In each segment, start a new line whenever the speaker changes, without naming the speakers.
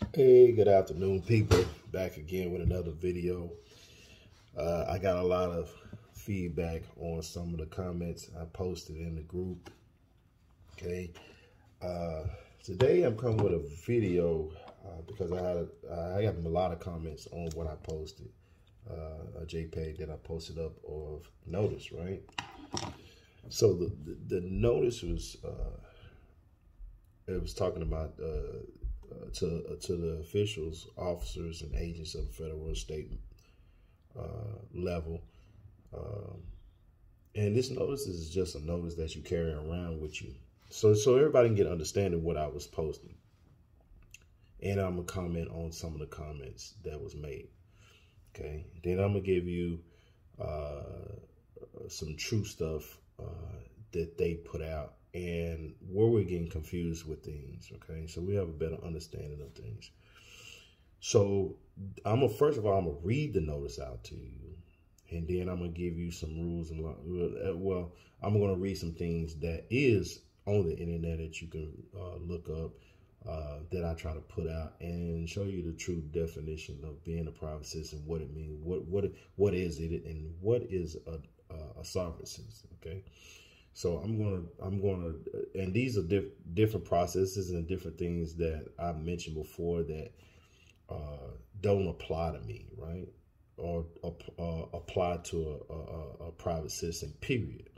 Hey, good afternoon, people. Back again with another video. I got a lot of feedback on some of the comments I posted in the group. Okay. Today I'm coming with a video because I got a lot of comments on what I posted. A JPEG that I posted up of notice, right? So the notice was it was talking about to the officials, officers, and agents of the federal and state level. And this notice is just a notice that you carry around with you. So everybody can get an understanding of what I was posting. And I'm going to comment on some of the comments that was made. Okay. Then I'm going to give you some true stuff that they put out and where we're getting confused with things. Okay. So we have a better understanding of things. So first of all, I'm going to read the notice out to you. And then I'm going to give you some rules and well, I'm going to read some things that is on the internet that you can look up that I try to put out and show you the true definition of being a private citizen, what it means, what is it, and what is a sovereign citizen. Okay, so I'm gonna, and these are different processes and different things that I've mentioned before that don't apply to me, right? Or apply to a private citizen, period.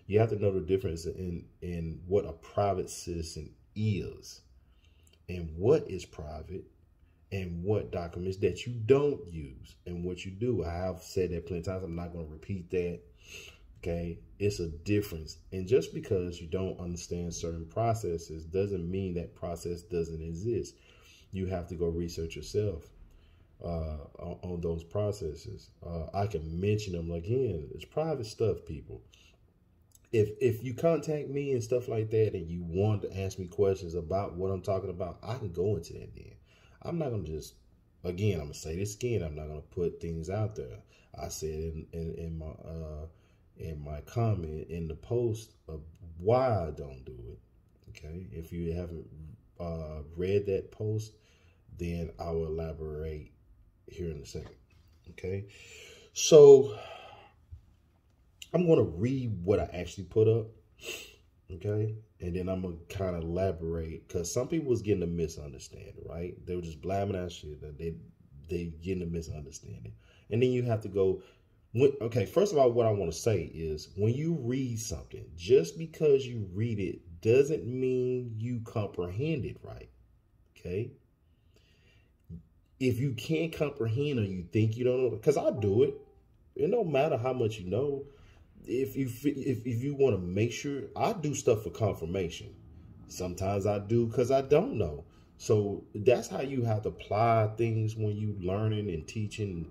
You have to know the difference in what a private citizen is and what is private and what documents that you don't use and what you do. I have said that plenty of times. I'm not going to repeat that. Okay, it's a difference. And just because you don't understand certain processes doesn't mean that process doesn't exist. You have to go research yourself on those processes. I can mention them again. It's private stuff, people. If you contact me and stuff like that and you want to ask me questions about what I'm talking about, I can go into that then. I'm not going to just, again, I'm going to say this again, I'm not going to put things out there. I said in my comment in the post of why I don't do it. Okay. If you haven't read that post, then I will elaborate here in a second. Okay. So I'm going to read what I actually put up. Okay. And then I'm going to kind of elaborate because some people was getting a misunderstanding, right? They were just blabbing that shit. They getting a misunderstanding. And then you have to go, okay, first of all, what I want to say is when you read something, just because you read it doesn't mean you comprehend it right. Okay. If you can't comprehend or you think you don't know, because I do it, it don't matter how much you know. If you want to make sure, I do stuff for confirmation. Sometimes I do because I don't know. So that's how you have to apply things when you learning and teaching.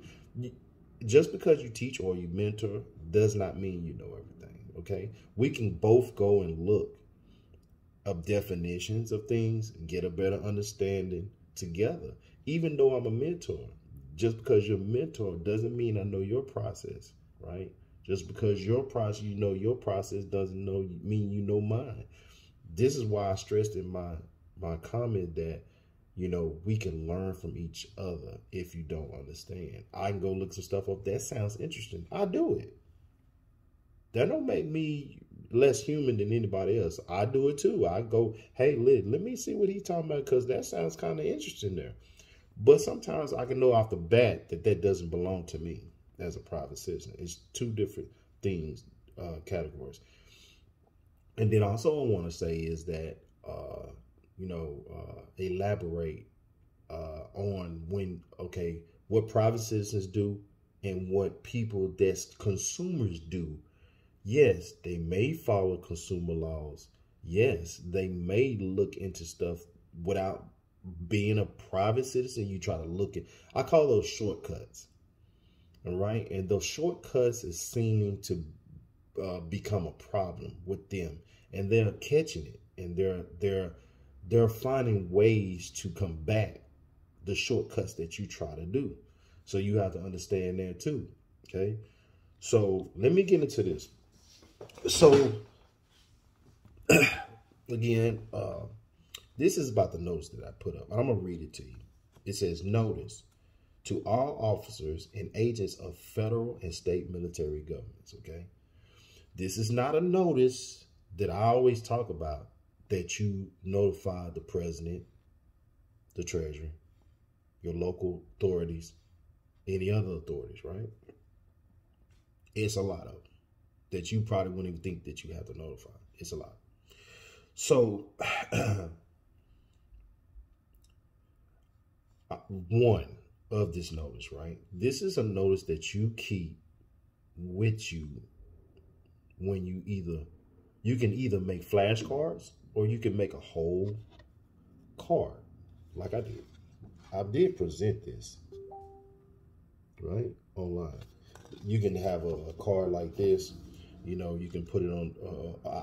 Just because you teach or you mentor does not mean you know everything. Okay, we can both go and look up definitions of things and get a better understanding together. Even though I'm a mentor, just because you're a mentor doesn't mean I know your process, right? Just because your process, you know your process doesn't mean you know mine. This is why I stressed in my comment that, you know, we can learn from each other if you don't understand. I can go look some stuff up. That sounds interesting. I do it. That don't make me less human than anybody else. I do it too. I go, hey, let me see what he's talking about because that sounds kind of interesting there. But sometimes I can know off the bat that doesn't belong to me as a private citizen. It's two different things, categories. And then also I want to say is that, elaborate on what private citizens do and what people that's consumers do. Yes, they may follow consumer laws. Yes, they may look into stuff without being a private citizen. You try to look at, I call those shortcuts. All right. And those shortcuts is seeming to become a problem with them, and they're catching it, and they're finding ways to combat the shortcuts that you try to do. So you have to understand that too. Okay. So let me get into this. So again, this is about the notes that I put up. I'm going to read it to you. It says notice to all officers and agents of federal and state military governments, okay? This is not a notice that I always talk about that you notify the president, the treasury, your local authorities, any other authorities, right? It's a lot of them that you probably wouldn't even think that you have to notify. It's a lot. So, one of this notice, right? This is a notice that you keep with you when you can either make flashcards or you can make a whole card like I did. I did present this, right, online. You can have a card like this. You know, you can put it on,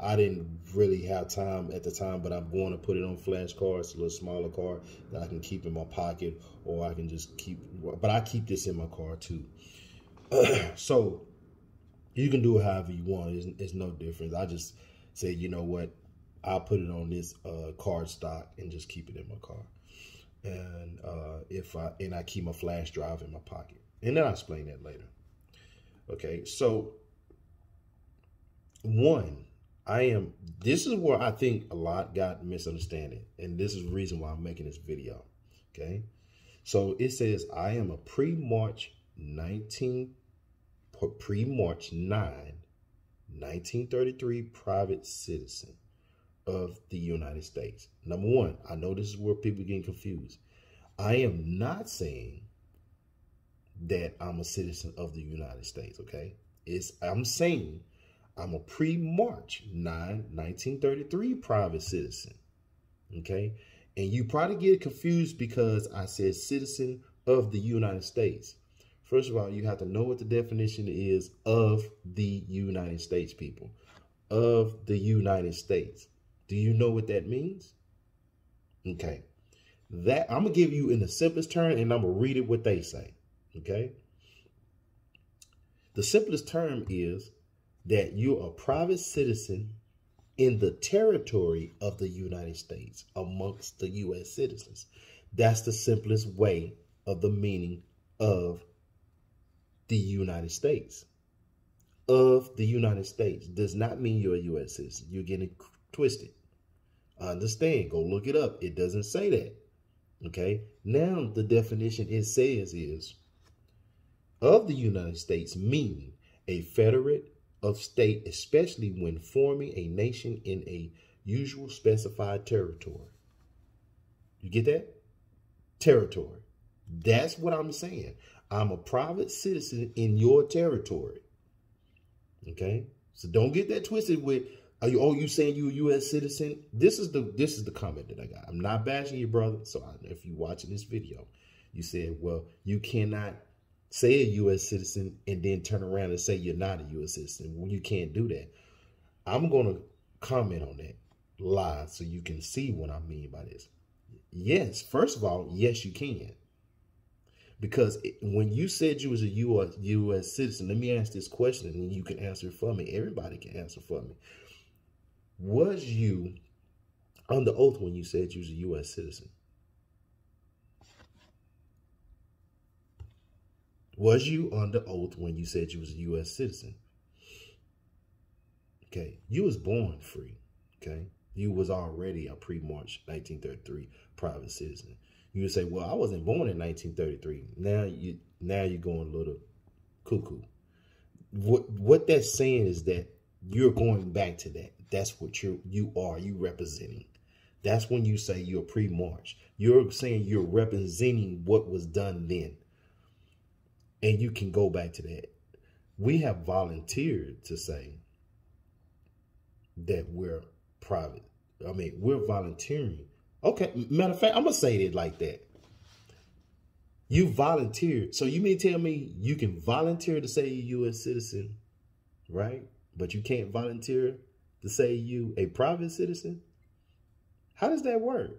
I didn't really have time at the time, but I'm going to put it on flashcards, a little smaller card that I can keep in my pocket, or I can just keep, but I keep this in my car too. So you can do it however you want. It's no difference. I just say, you know what, I'll put it on this card stock and just keep it in my car. And I keep my flash drive in my pocket. And then I'll explain that later. Okay, so this is where I think a lot got misunderstanding, and this is the reason why I'm making this video. Okay, so it says I am a pre-March 9, 1933 private citizen of the United States. Number one, I know this is where people get confused. I am not saying that I'm a citizen of the United States, okay? I'm saying I'm a pre-March 9, 1933 private citizen, okay? And you probably get confused because I said citizen of the United States. First of all, you have to know what the definition is of the United States, people. Of the United States. Do you know what that means? Okay. That I'm going to give you in the simplest term, and I'm going to read it what they say. Okay. The simplest term is that you're a private citizen in the territory of the United States amongst the U.S. citizens. That's the simplest way of the meaning of the United States. Of the United States does not mean you're a U.S. citizen. You're getting it twisted. I understand. Go look it up. It doesn't say that. Okay. Now the definition it says is of the United States, meaning a federate of state, especially when forming a nation in a usual specified territory. You get that? Territory. That's what I'm saying. I'm a private citizen in your territory. Okay? So don't get that twisted with, you saying you a U.S. citizen? This is the comment that I got. I'm not bashing you, brother. So if you're watching this video, you said, well, you cannot say a U.S. citizen and then turn around and say you're not a U.S. citizen. Well, you can't do that. I'm going to comment on that live so you can see what I mean by this. Yes, first of all, yes, you can. Because when you said you was a U.S. citizen, let me ask this question and you can answer it for me. Everybody can answer for me. Was you under oath when you said you was a U.S. citizen? Was you under oath when you said you was a U.S. citizen? Okay. You was born free. Okay. You was already a pre-March 1933 private citizen. You would say, well, I wasn't born in 1933. Now you're going a little cuckoo. What that's saying is that you're going back to that. That's what you representing. That's when you say you're pre-March. You're saying you're representing what was done then. And you can go back to that. We have volunteered to say that we're private. I mean, we're volunteering. Okay, matter of fact, I'm going to say it like that. You volunteered. So you mean tell me you can volunteer to say you're a U.S. citizen, right? But you can't volunteer to say you a private citizen? How does that work?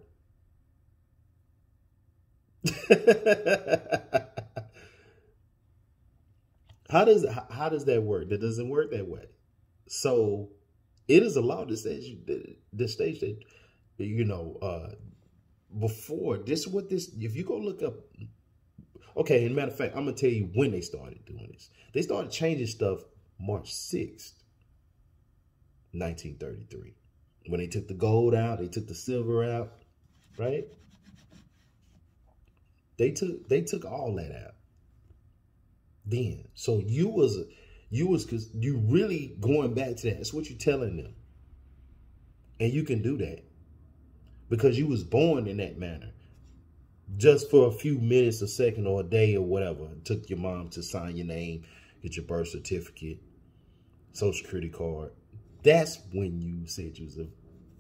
How does that work? That doesn't work that way. So it is a law that says that, you know, before, this is what this, if you go look up, okay, as a matter of fact, I'm going to tell you when they started doing this. They started changing stuff March 6th, 1933. When they took the gold out, they took the silver out, right? They took all that out. Then, so you because you really going back to that. That's what you're telling them. And you can do that because you was born in that manner. Just for a few minutes, a second, or a day, or whatever. It took your mom to sign your name, get your birth certificate, social security card. That's when you said you was a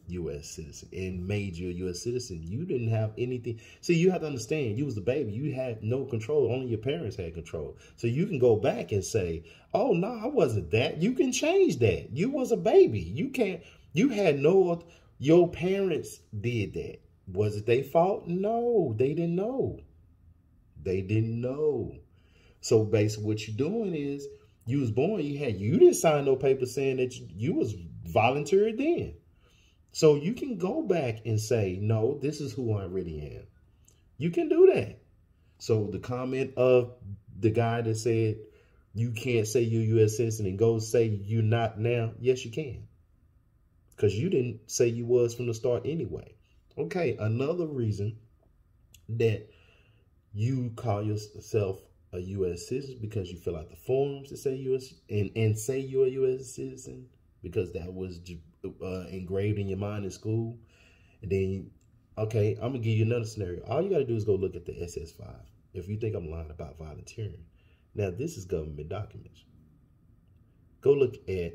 U.S. citizen and made you a U.S. citizen. You didn't have anything. See, you have to understand, you was the baby. You had no control. Only your parents had control. So you can go back and say, oh, no, I wasn't that. You can change that. You was a baby. You can't. You had no, your parents did that. Was it their fault? No, they didn't know. They didn't know. So basically what you're doing is you was born, you didn't sign no paper saying that you was voluntary then. So you can go back and say, no, this is who I really am. You can do that. So the comment of the guy that said you can't say you're a U.S. citizen and go say you're not now. Yes, you can. Because you didn't say you was from the start anyway. Okay, another reason that you call yourself a U.S. citizen because you fill out the forms that say U.S. and say you're a U.S. citizen because that was engraved in your mind in school. And then, okay, I'm going to give you another scenario. All you got to do is go look at the SS5 if you think I'm lying about volunteering. Now, this is government documents. Go look at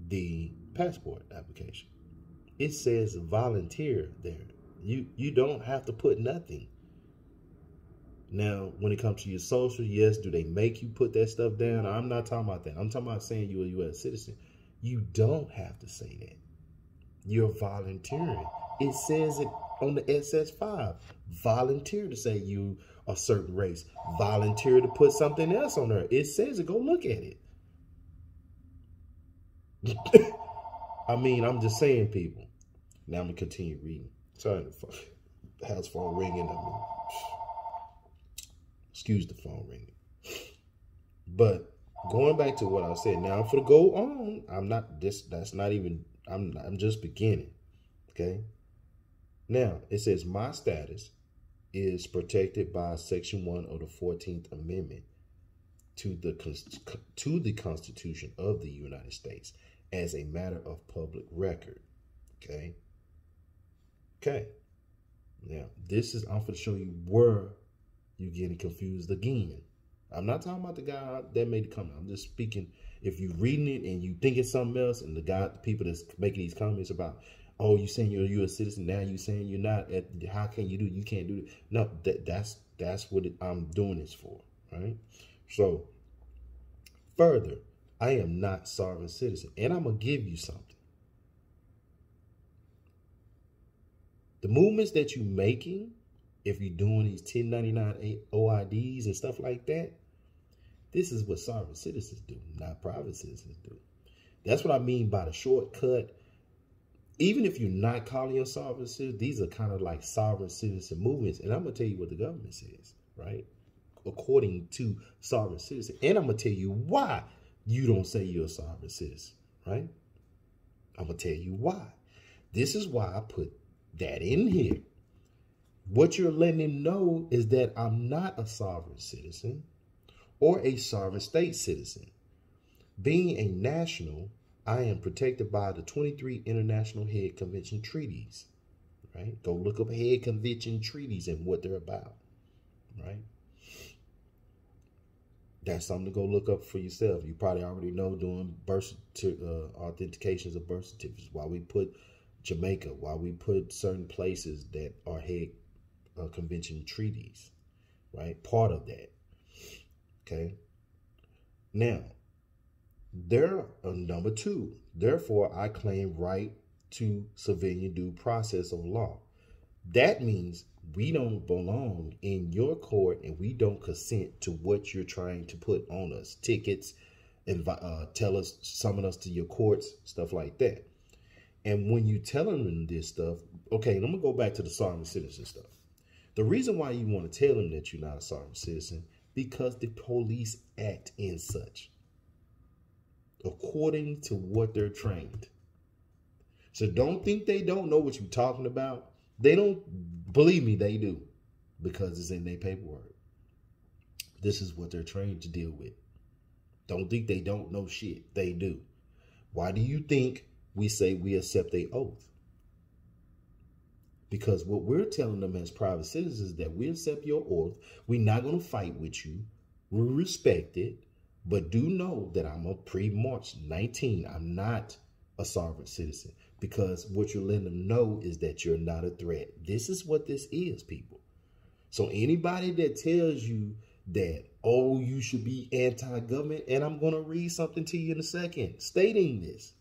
the passport application. It says volunteer there. You don't have to put nothing. Now, when it comes to your social, yes, do they make you put that stuff down? I'm not talking about that. I'm talking about saying you're a U.S. citizen. You don't have to say that. You're volunteering. It says it on the SS5. Volunteer to say you a certain race. Volunteer to put something else on there. It says it. Go look at it. I mean, I'm just saying, people. Now I'm going to continue reading. Sorry, the house phone ringing. Excuse the phone ringing. But going back to what I said, now for to go on, I'm not this. That's not even. I'm just beginning. Okay. Now it says my status is protected by Section 1 of the 14th Amendment to the Constitution of the United States as a matter of public record. Okay. Okay. Now I'm going to show you where you're getting confused again. I'm not talking about the guy that made the comment. I'm just speaking. If you're reading it and you think it's something else, and the people that's making these comments about, oh, you saying you're a U.S. citizen, now you saying you're not. How can you do? You can't do it. No, that's what I'm doing this for, right? So, further, I am not sovereign citizen, and I'm gonna give you something. The movements that you're making, if you're doing these 1099 OIDs and stuff like that, this is what sovereign citizens do, not private citizens do. That's what I mean by the shortcut. Even if you're not calling your sovereign citizen, these are kind of like sovereign citizen movements. And I'm going to tell you what the government says, right? According to sovereign citizen. And I'm going to tell you why you don't say you're a sovereign citizen, right? I'm going to tell you why. This is why I put that in here. What you're letting him know is that I'm not a sovereign citizen or a sovereign state citizen. Being a national, I am protected by the 23 International Hague Convention treaties, right? Go look up Hague Convention treaties and what they're about, right? That's something to go look up for yourself. You probably already know doing authentications of birth certificates, why we put Jamaica, why we put certain places that are Hague Convention treaties, right? Part of that. Okay. Now, number 2, therefore, I claim right to civilian due process of law. That means we don't belong in your court and we don't consent to what you're trying to put on us. Tickets, and summon us to your courts, stuff like that. And when you telling them this stuff, okay, and I'm going to go back to the sovereign citizen stuff. The reason why you want to tell them that you're not a sovereign citizen, because the police act in such, according to what they're trained. So don't think they don't know what you're talking about. They don't. Believe me, they do, because it's in their paperwork. This is what they're trained to deal with. Don't think they don't know shit. They do. Why do you think we say we accept a oath? Because what we're telling them as private citizens is that we accept your oath. We're not going to fight with you. We respect it. But do know that I'm a pre-March 19. I'm not a sovereign citizen. Because what you're letting them know is that you're not a threat. This is what this is, people. So anybody that tells you that, oh, you should be anti-government, and I'm going to read something to you in a second stating this,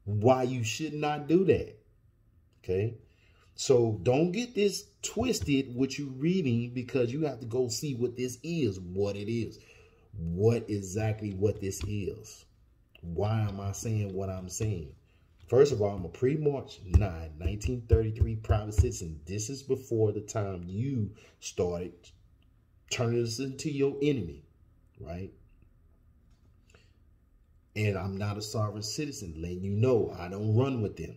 why you should not do that. Okay? So don't get this twisted what you're reading, because you have to go see what this is, what it is. What exactly what this is. Why am I saying what I'm saying? First of all, I'm a pre-March 9, 1933 private citizen. This is before the time you started turning us into your enemy, right? And I'm not a sovereign citizen, letting you know I don't run with them.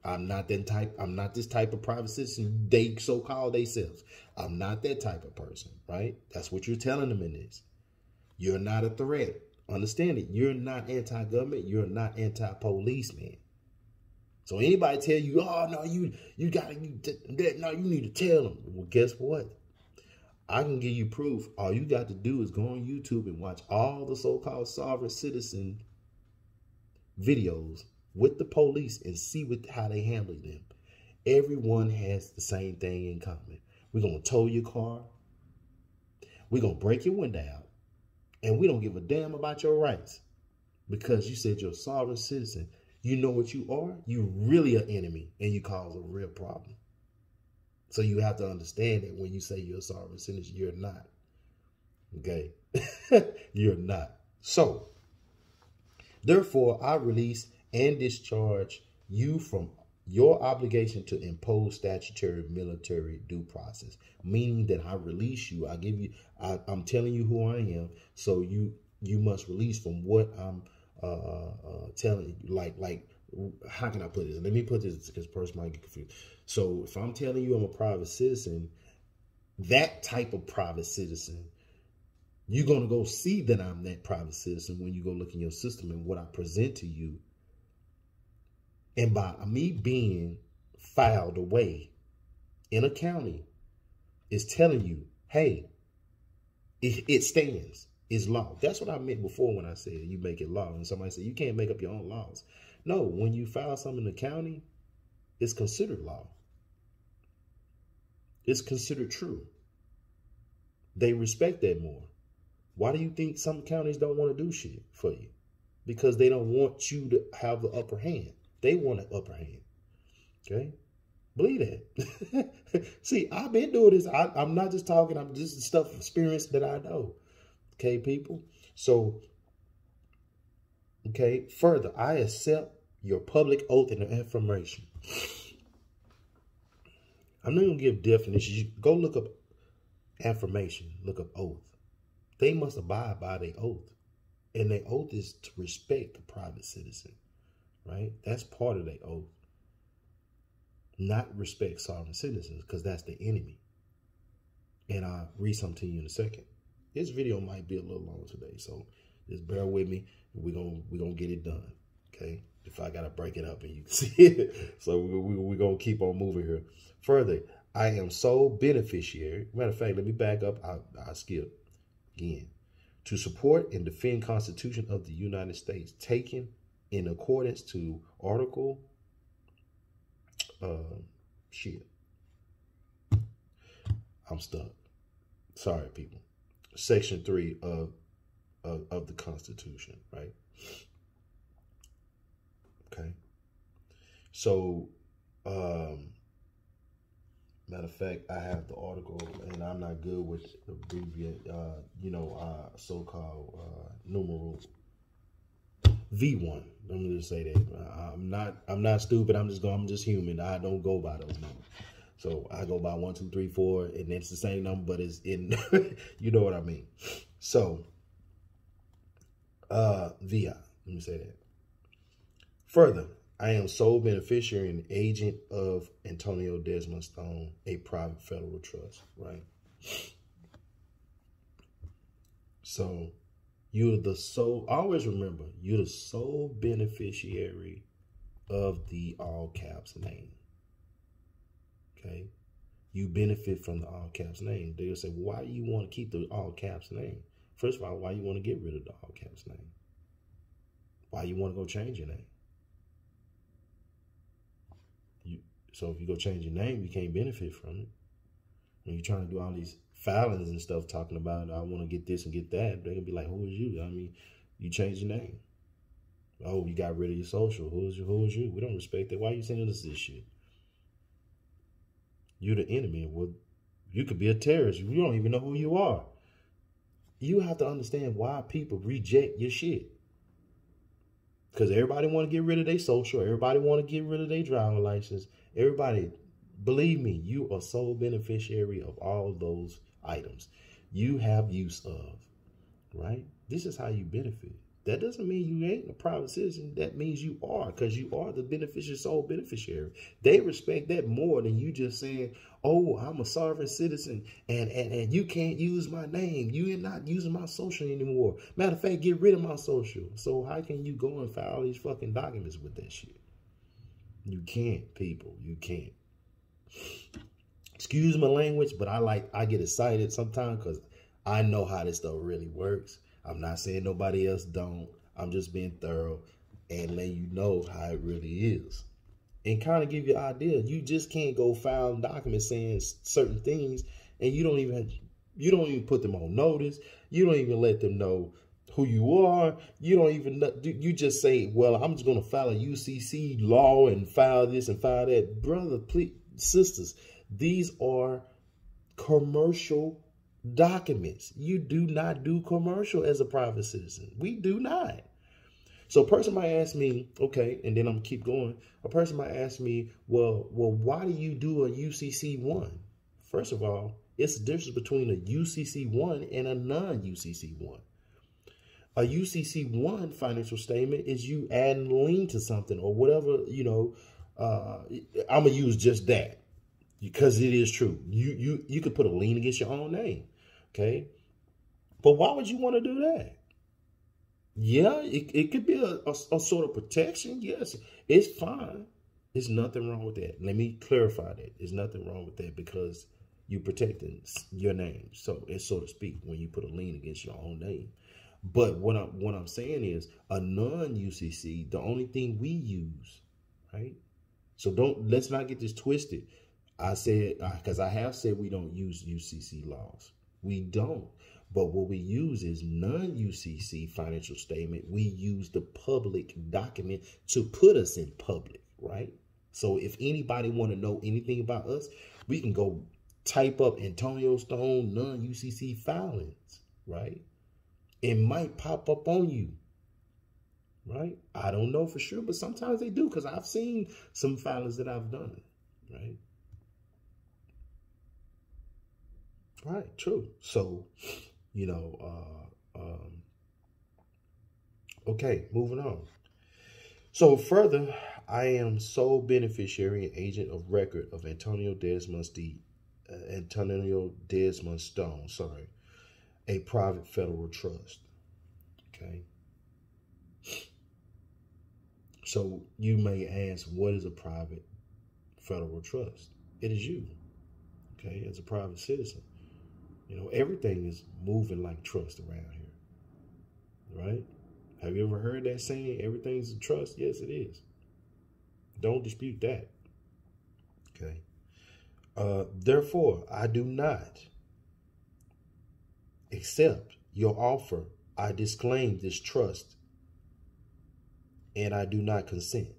I'm not that type. I'm not this type of private citizen they so-call themselves. I'm not that type of person, right? That's what you're telling them in this. You're not a threat. Understand it. You're not anti-government. You're not anti-police, man. So anybody tell you, oh, no, you need to tell them. Well, guess what? I can give you proof. All you got to do is go on YouTube and watch all the so-called sovereign citizen videos with the police and see how they handle them. Everyone has the same thing in common. We're going to tow your car. We're going to break your window out. And we don't give a damn about your rights, because you said you're a sovereign citizen. You know what you are? You're really an enemy, and you cause a real problem. So you have to understand that when you say you're a sovereign citizen, you're not. Okay? You're not. So, therefore, I release and discharge you from your obligation to impose statutory military due process, meaning that I release you. I give you, I'm telling you who I am. So you must release from what I'm telling you. Like, how can I put this? Let me put this, because the person might get confused. So if I'm telling you I'm a private citizen, that type of private citizen, you're going to go see that I'm that private citizen when you go look in your system and what I present to you. And by me being filed away in a county is telling you, hey, it stands. It's law. That's what I meant before when I said you make it law. And somebody said you can't make up your own laws. No, when you file something in the county, it's considered law. It's considered true. They respect that more. Why do you think some counties don't want to do shit for you? Because they don't want you to have the upper hand. They want an upper hand. Okay? Believe that. See, I've been doing this. I'm not just talking. I'm just stuff experience that I know. Okay, people? So, okay, further, I accept your public oath and affirmation. I'm not going to give definitions. You go look up affirmation. Look up oath. They must abide by their oath. And their oath is to respect the private citizen. Right? That's part of their oath. Not respect sovereign citizens, because that's the enemy. And I'll read something to you in a second. This video might be a little long today, so just bear with me. We're gonna get it done. Okay? If I gotta break it up and you can see it. So we're gonna keep on moving here. Further, I am sole beneficiary. Matter of fact, let me back up. I'll skip again. To support and defend Constitution of the United States, taken in accordance to Article, I'm stuck. Sorry, people. Section 3 of the Constitution, right? Okay. So, matter of fact, I have the article, and I'm not good with abbreviate, so-called numerals. V1. Let me just say that. I'm not stupid. I'm just human. I don't go by those numbers. So I go by 1, 2, 3, 4, and it's the same number, but it's in, you know what I mean? So, VI, let me say that. Further, I am sole beneficiary and agent of Antonio Desmond Stone, a private federal trust, right? So, you're the sole, always remember, you're the sole beneficiary of the all caps name. Okay? You benefit from the all caps name. They'll say, why do you want to keep the all caps name? First of all, why you want to get rid of the all caps name? Why you want to go change your name? So if you go change your name, you can't benefit from it. When you're trying to do all these filings and stuff talking about, I want to get this and get that, they're going to be like, who is you? I mean, you changed your name. Oh, you got rid of your social. Who is you? We don't respect that. Why are you sending us this shit? You're the enemy. Well, you could be a terrorist. You don't even know who you are. You have to understand why people reject your shit. Because everybody want to get rid of their social. Everybody want to get rid of their driver's license. Everybody, believe me, you are sole beneficiary of all those items you have use of, right? This is how you benefit. That doesn't mean you ain't a private citizen. That means you are, because you are the beneficiary, sole beneficiary. They respect that more than you just saying, oh, I'm a sovereign citizen and you can't use my name. You are not using my social anymore. Matter of fact, get rid of my social. So how can you go and file these fucking documents with that shit? You can't, people. You can't. Excuse my language, but I get excited sometimes because I know how this stuff really works. I'm not saying nobody else don't. I'm just being thorough and letting you know how it really is. And kind of give you an idea. You just can't go file documents saying certain things and you don't even put them on notice. You don't even let them know who you are. You don't even know, you just say, well, I'm just going to file a UCC law and file this and file that. Brother, please, sisters, these are commercial documents. You do not do commercial as a private citizen. We do not. So a person might ask me, okay, and then I'm gonna keep going. A person might ask me, well, why do you do a UCC1? First of all, it's the difference between a UCC1 and a non-UCC1. A UCC1 financial statement is you adding a lien to something or whatever, you know. I'm gonna use just that because it is true. You could put a lien against your own name. Okay, but why would you want to do that? Yeah, it could be a sort of protection. Yes, it's fine. There's nothing wrong with that. Let me clarify that. There's nothing wrong with that because you're protecting your name, so to speak, when you put a lien against your own name. But what I'm saying is a non-UCC, the only thing we use, right? So let's not get this twisted. I said, because I have said we don't use UCC laws. We don't. But what we use is non-UCC financial statement. We use the public document to put us in public, right? So if anybody want to know anything about us, we can go type up Antonio Stone non-UCC filings, right? It might pop up on you, right? I don't know for sure, but sometimes they do because I've seen some filings that I've done, right? Right, true. So, you know, okay, moving on. So further, I am sole beneficiary and agent of record of Antonio Desmond Stone, a private federal trust. Okay. So you may ask, what is a private federal trust? It is you, okay, as a private citizen. You know, everything is moving like trust around here, right? Have you ever heard that saying, everything's a trust? Yes, it is. Don't dispute that, okay? Therefore, I do not accept your offer. I disclaim this trust, and I do not consent.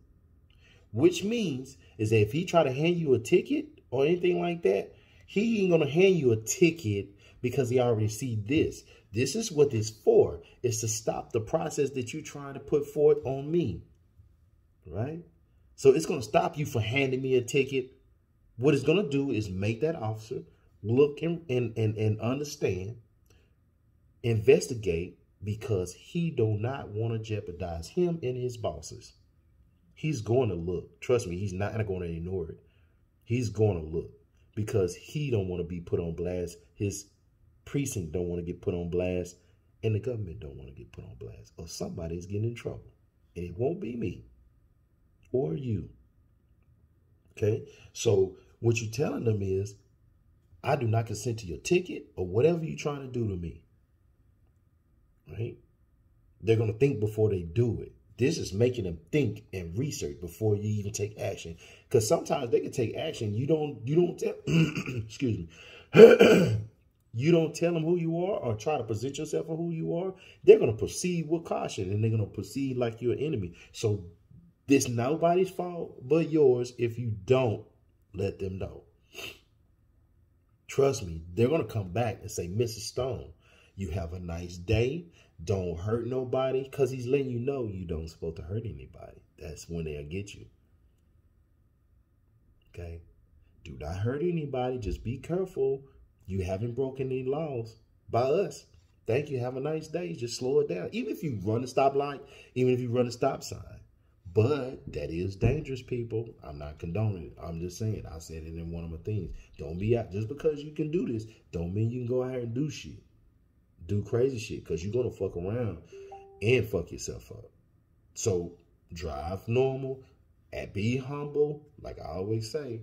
Which means is that if he try to hand you a ticket or anything like that, he ain't gonna hand you a ticket because he already see this. This is what it's for. It's to stop the process that you're trying to put forth on me. Right? So it's going to stop you from handing me a ticket. What it's going to do is make that officer look and understand, investigate, because he do not want to jeopardize him and his bosses. He's going to look. Trust me, he's not going to ignore it. He's going to look because he don't want to be put on blast. His precinct don't want to get put on blast, and the government don't want to get put on blast, or somebody's getting in trouble. And it won't be me or you. Okay? So what you're telling them is, I do not consent to your ticket or whatever you're trying to do to me. Right? They're going to think before they do it. This is making them think and research before you even take action. Because sometimes they can take action. You don't tell, excuse me. You don't tell them who you are or try to present yourself for who you are. They're going to proceed with caution, and they're going to proceed like you're an enemy. So this nobody's fault but yours if you don't let them know. Trust me, they're going to come back and say, Mrs. Stone, you have a nice day. Don't hurt nobody, because he's letting you know you don't supposed to hurt anybody. That's when they'll get you. Okay? Do not hurt anybody. Just be careful. You haven't broken any laws by us. Thank you. Have a nice day. Just slow it down. Even if you run a stop light, even if you run a stop sign. But that is dangerous, people. I'm not condoning it. I'm just saying. I said it in one of my things. Don't be out. Just because you can do this, don't mean you can go out here and do shit. Do crazy shit, because you're going to fuck around and fuck yourself up. So drive normal and be humble, like I always say,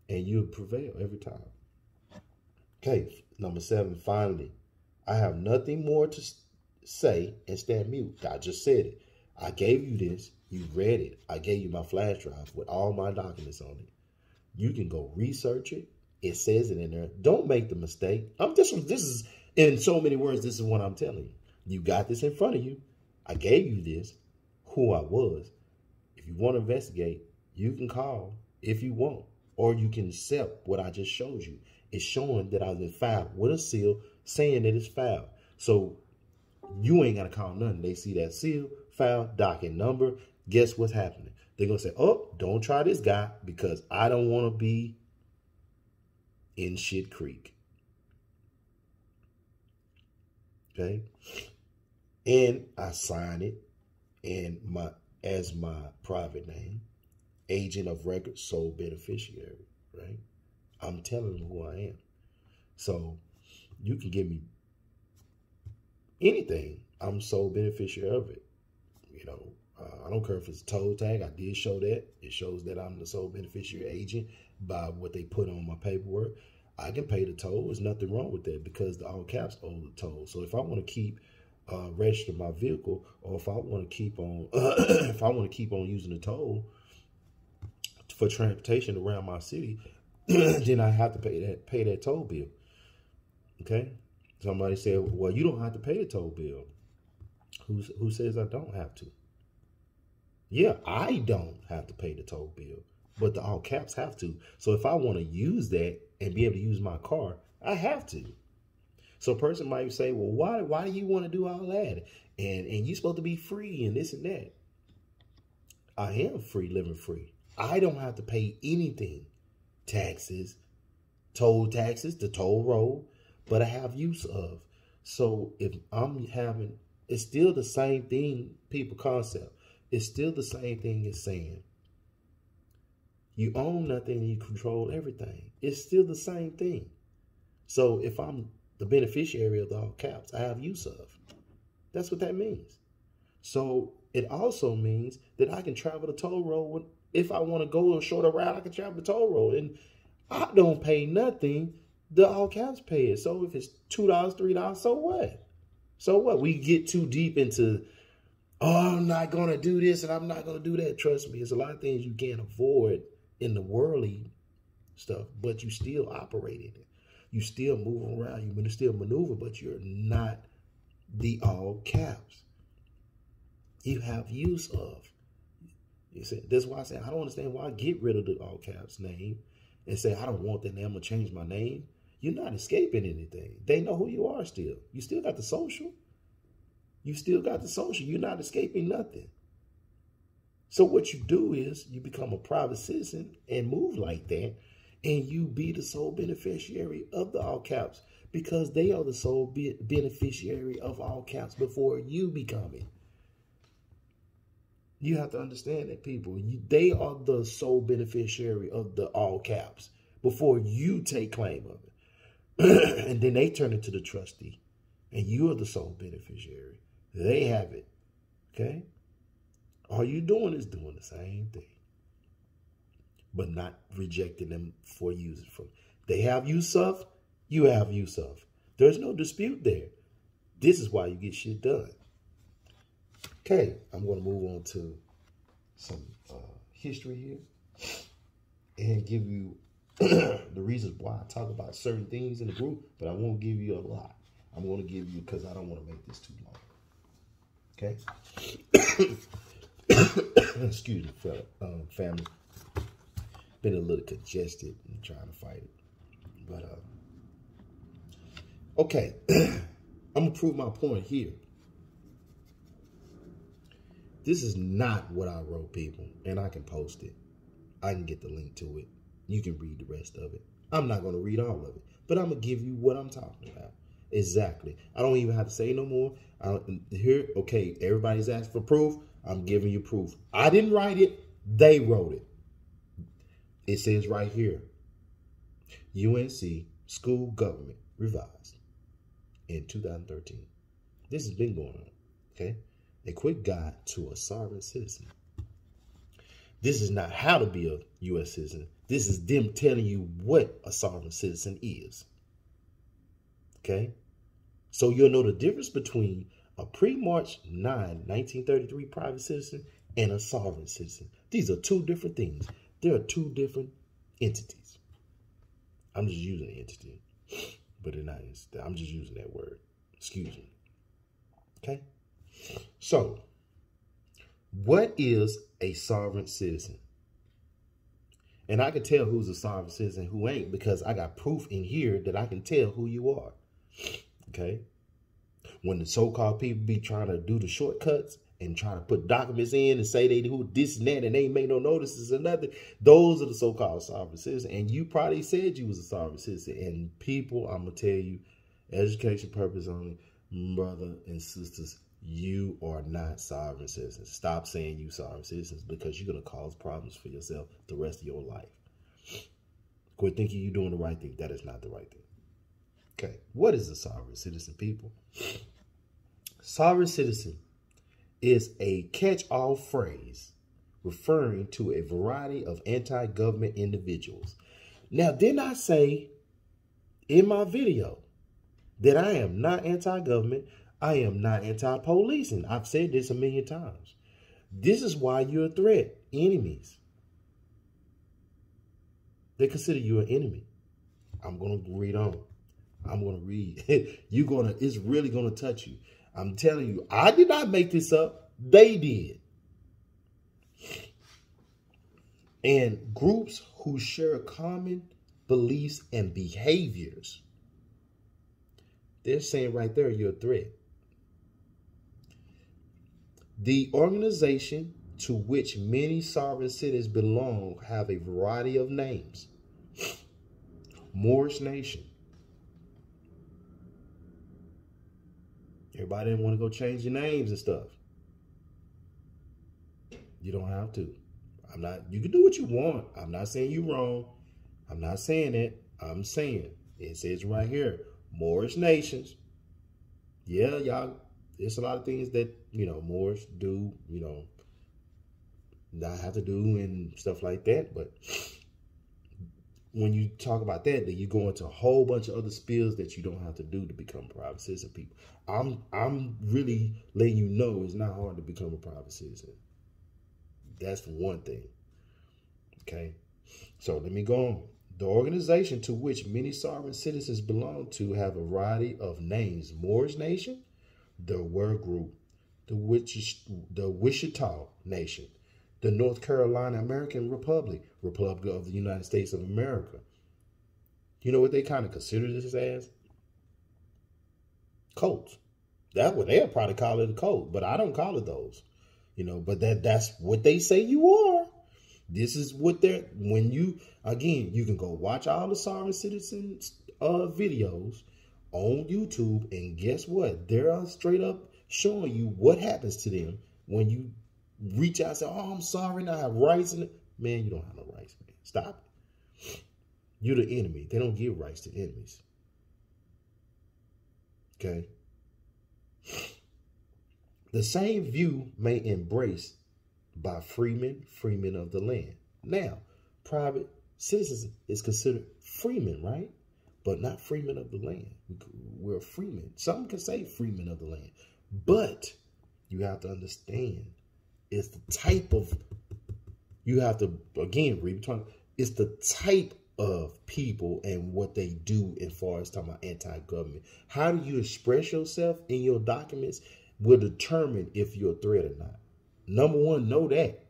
and you'll prevail every time. Okay, number 7, finally, I have nothing more to say and stand mute. I just said it. I gave you this. You read it. I gave you my flash drive with all my documents on it. You can go research it. It says it in there. Don't make the mistake. This is, in so many words, this is what I'm telling you. You got this in front of you. I gave you this, who I was. If you want to investigate, you can call if you want, or you can accept what I just showed you. It's showing that I've been filed with a seal saying that it's filed. So you ain't got to call nothing. They see that seal, file, docket number. Guess what's happening? They're going to say, oh, don't try this guy because I don't want to be in shit creek. Okay? And I sign it as my private name, agent of record, sole beneficiary, right? I'm telling them who I am. So you can give me anything. I'm sole beneficiary of it. You know, I don't care if it's a toll tag. I did show that. It shows that I'm the sole beneficiary agent by what they put on my paperwork. I can pay the toll. There's nothing wrong with that because the all caps owe the toll. So if I want to keep register my vehicle, or if I want to keep on if I want to keep on using the toll for transportation around my city, then I have to pay that toll bill. Okay? Somebody said, well, you don't have to pay the toll bill. Who says I don't have to? Yeah, I don't have to pay the toll bill, but the all caps have to. So if I want to use that and be able to use my car, I have to. So a person might say, well, why do you want to do all that? And you're supposed to be free and this and that. I am free, living free. I don't have to pay anything. Taxes, toll taxes, the toll road, but I have use of. So if I'm having, it's still the same thing, people concept. It's still the same thing as saying you own nothing and you control everything. It's still the same thing. So if I'm the beneficiary of the all caps, I have use of. That's what that means. So it also means that I can travel the toll road. If I want to go a shorter route, I can travel the toll road. And I don't pay nothing. The all caps pay it. So if it's $2, $3, so what? So what? We get too deep into, oh, I'm not going to do this and I'm not going to do that. Trust me, there's a lot of things you can't avoid in the worldly stuff, but you still operate in it. You still move around. You still maneuver, but you're not the all caps. You have use of. You see, that's why I say I don't understand why I get rid of the all caps name and say I don't want that name. I'm gonna change my name. You're not escaping anything. They know who you are still. You still got the social. You still got the social. You're not escaping nothing. So what you do is you become a private citizen and move like that, and you be the sole beneficiary of the all caps, because they are the sole beneficiary of all caps before you become it. You have to understand that, people. They are the sole beneficiary of the all caps before you take claim of it. And then they turn it to the trustee, and you are the sole beneficiary. They have it. Okay? All you doing is doing the same thing, but not rejecting them for using from. They have use of, you have use of. There's no dispute there. This is why you get shit done. Okay, I'm going to move on to some history here and give you the reasons why I talk about certain things in the group, but I won't give you a lot. I'm going to give you, because I don't want to make this too long. Okay? Excuse me, family. Been a little congested and trying to fight it. But, okay. I'm going to prove my point here. This is not what I wrote, people, and I can post it. I can get the link to it. You can read the rest of it. I'm not going to read all of it, but I'm going to give you what I'm talking about. Exactly. I don't even have to say no more. Here, okay, everybody's asking for proof. I'm giving you proof. I didn't write it. They wrote it. It says right here, UNC School Government Revised in 2013. This has been going on, okay? A quick guide to a sovereign citizen. This is not how to be a U.S. citizen. This is them telling you what a sovereign citizen is. Okay? So you'll know the difference between a pre-March 9, 1933 private citizen and a sovereign citizen. These are two different things. There are two different entities. I'm just using entity, but they're not. I'm just using that word. Excuse me. Okay? So, what is a sovereign citizen? And I can tell who's a sovereign citizen, who ain't, because I got proof in here that I can tell who you are. Okay? When the so-called people be trying to do the shortcuts and try to put documents in and say they do this and that and they ain't make no notices or nothing, those are the so-called sovereign citizens. And you probably said you was a sovereign citizen. And people, I'm going to tell you, education purpose only, brother and sisters, you are not sovereign citizens. Stop saying you sovereign citizens, because you're going to cause problems for yourself the rest of your life. Quit thinking you're doing the right thing. That is not the right thing. Okay. What is a sovereign citizen, people? Sovereign citizen is a catch-all phrase referring to a variety of anti-government individuals. Now, didn't I say in my video that I am not anti-government? I am not anti-policing. I've said this a million times. This is why you're a threat. Enemies. They consider you an enemy. I'm going to read on. I'm going to read. It's really going to touch you. I'm telling you, I did not make this up. They did. And groups who share common beliefs and behaviors. They're saying right there, you're a threat. The organization to which many sovereign cities belong have a variety of names. Moorish nation. Everybody didn't want to go change your names and stuff. You don't have to. You can do what you want. I'm not saying you're wrong. I'm not saying that. I'm saying it says right here, Moorish nations. Yeah, y'all, there's a lot of things that, Moors do, not have to do and stuff like that. But when you talk about that, then you go into a whole bunch of other spills that you don't have to do to become a private citizen, people. I'm really letting you know it's not hard to become a private citizen. That's for one thing. Okay. So let me go on. The organization to which many sovereign citizens belong to have a variety of names. Moorish Nation, the Wur Group, the Wichita Nation, the North Carolina American Republic, Republic of the United States of America, You know what they kind of consider this as? Cults. That's what they'll probably call it, a cult, but I don't call it those. You know, but that's what they say you are. This is what they're, when you, again, you can go watch all the Sovereign Citizens videos on YouTube, and guess what? They're straight up showing you what happens to them when you reach out and say, oh, I'm sorry, I have rights in it. Man, you don't have no rights, man. Stop it. You're the enemy. They don't give rights to enemies. Okay? The same view may embrace by freemen of the land. Now, private citizens is considered freemen, right? But not freemen of the land. We're freemen. Some can say freemen of the land. But you have to understand, it's the type of, you have to, again, read between, it's the type of people and what they do as far as talking about anti-government. How do you express yourself in your documents will determine if you're a threat or not. Number one, know that.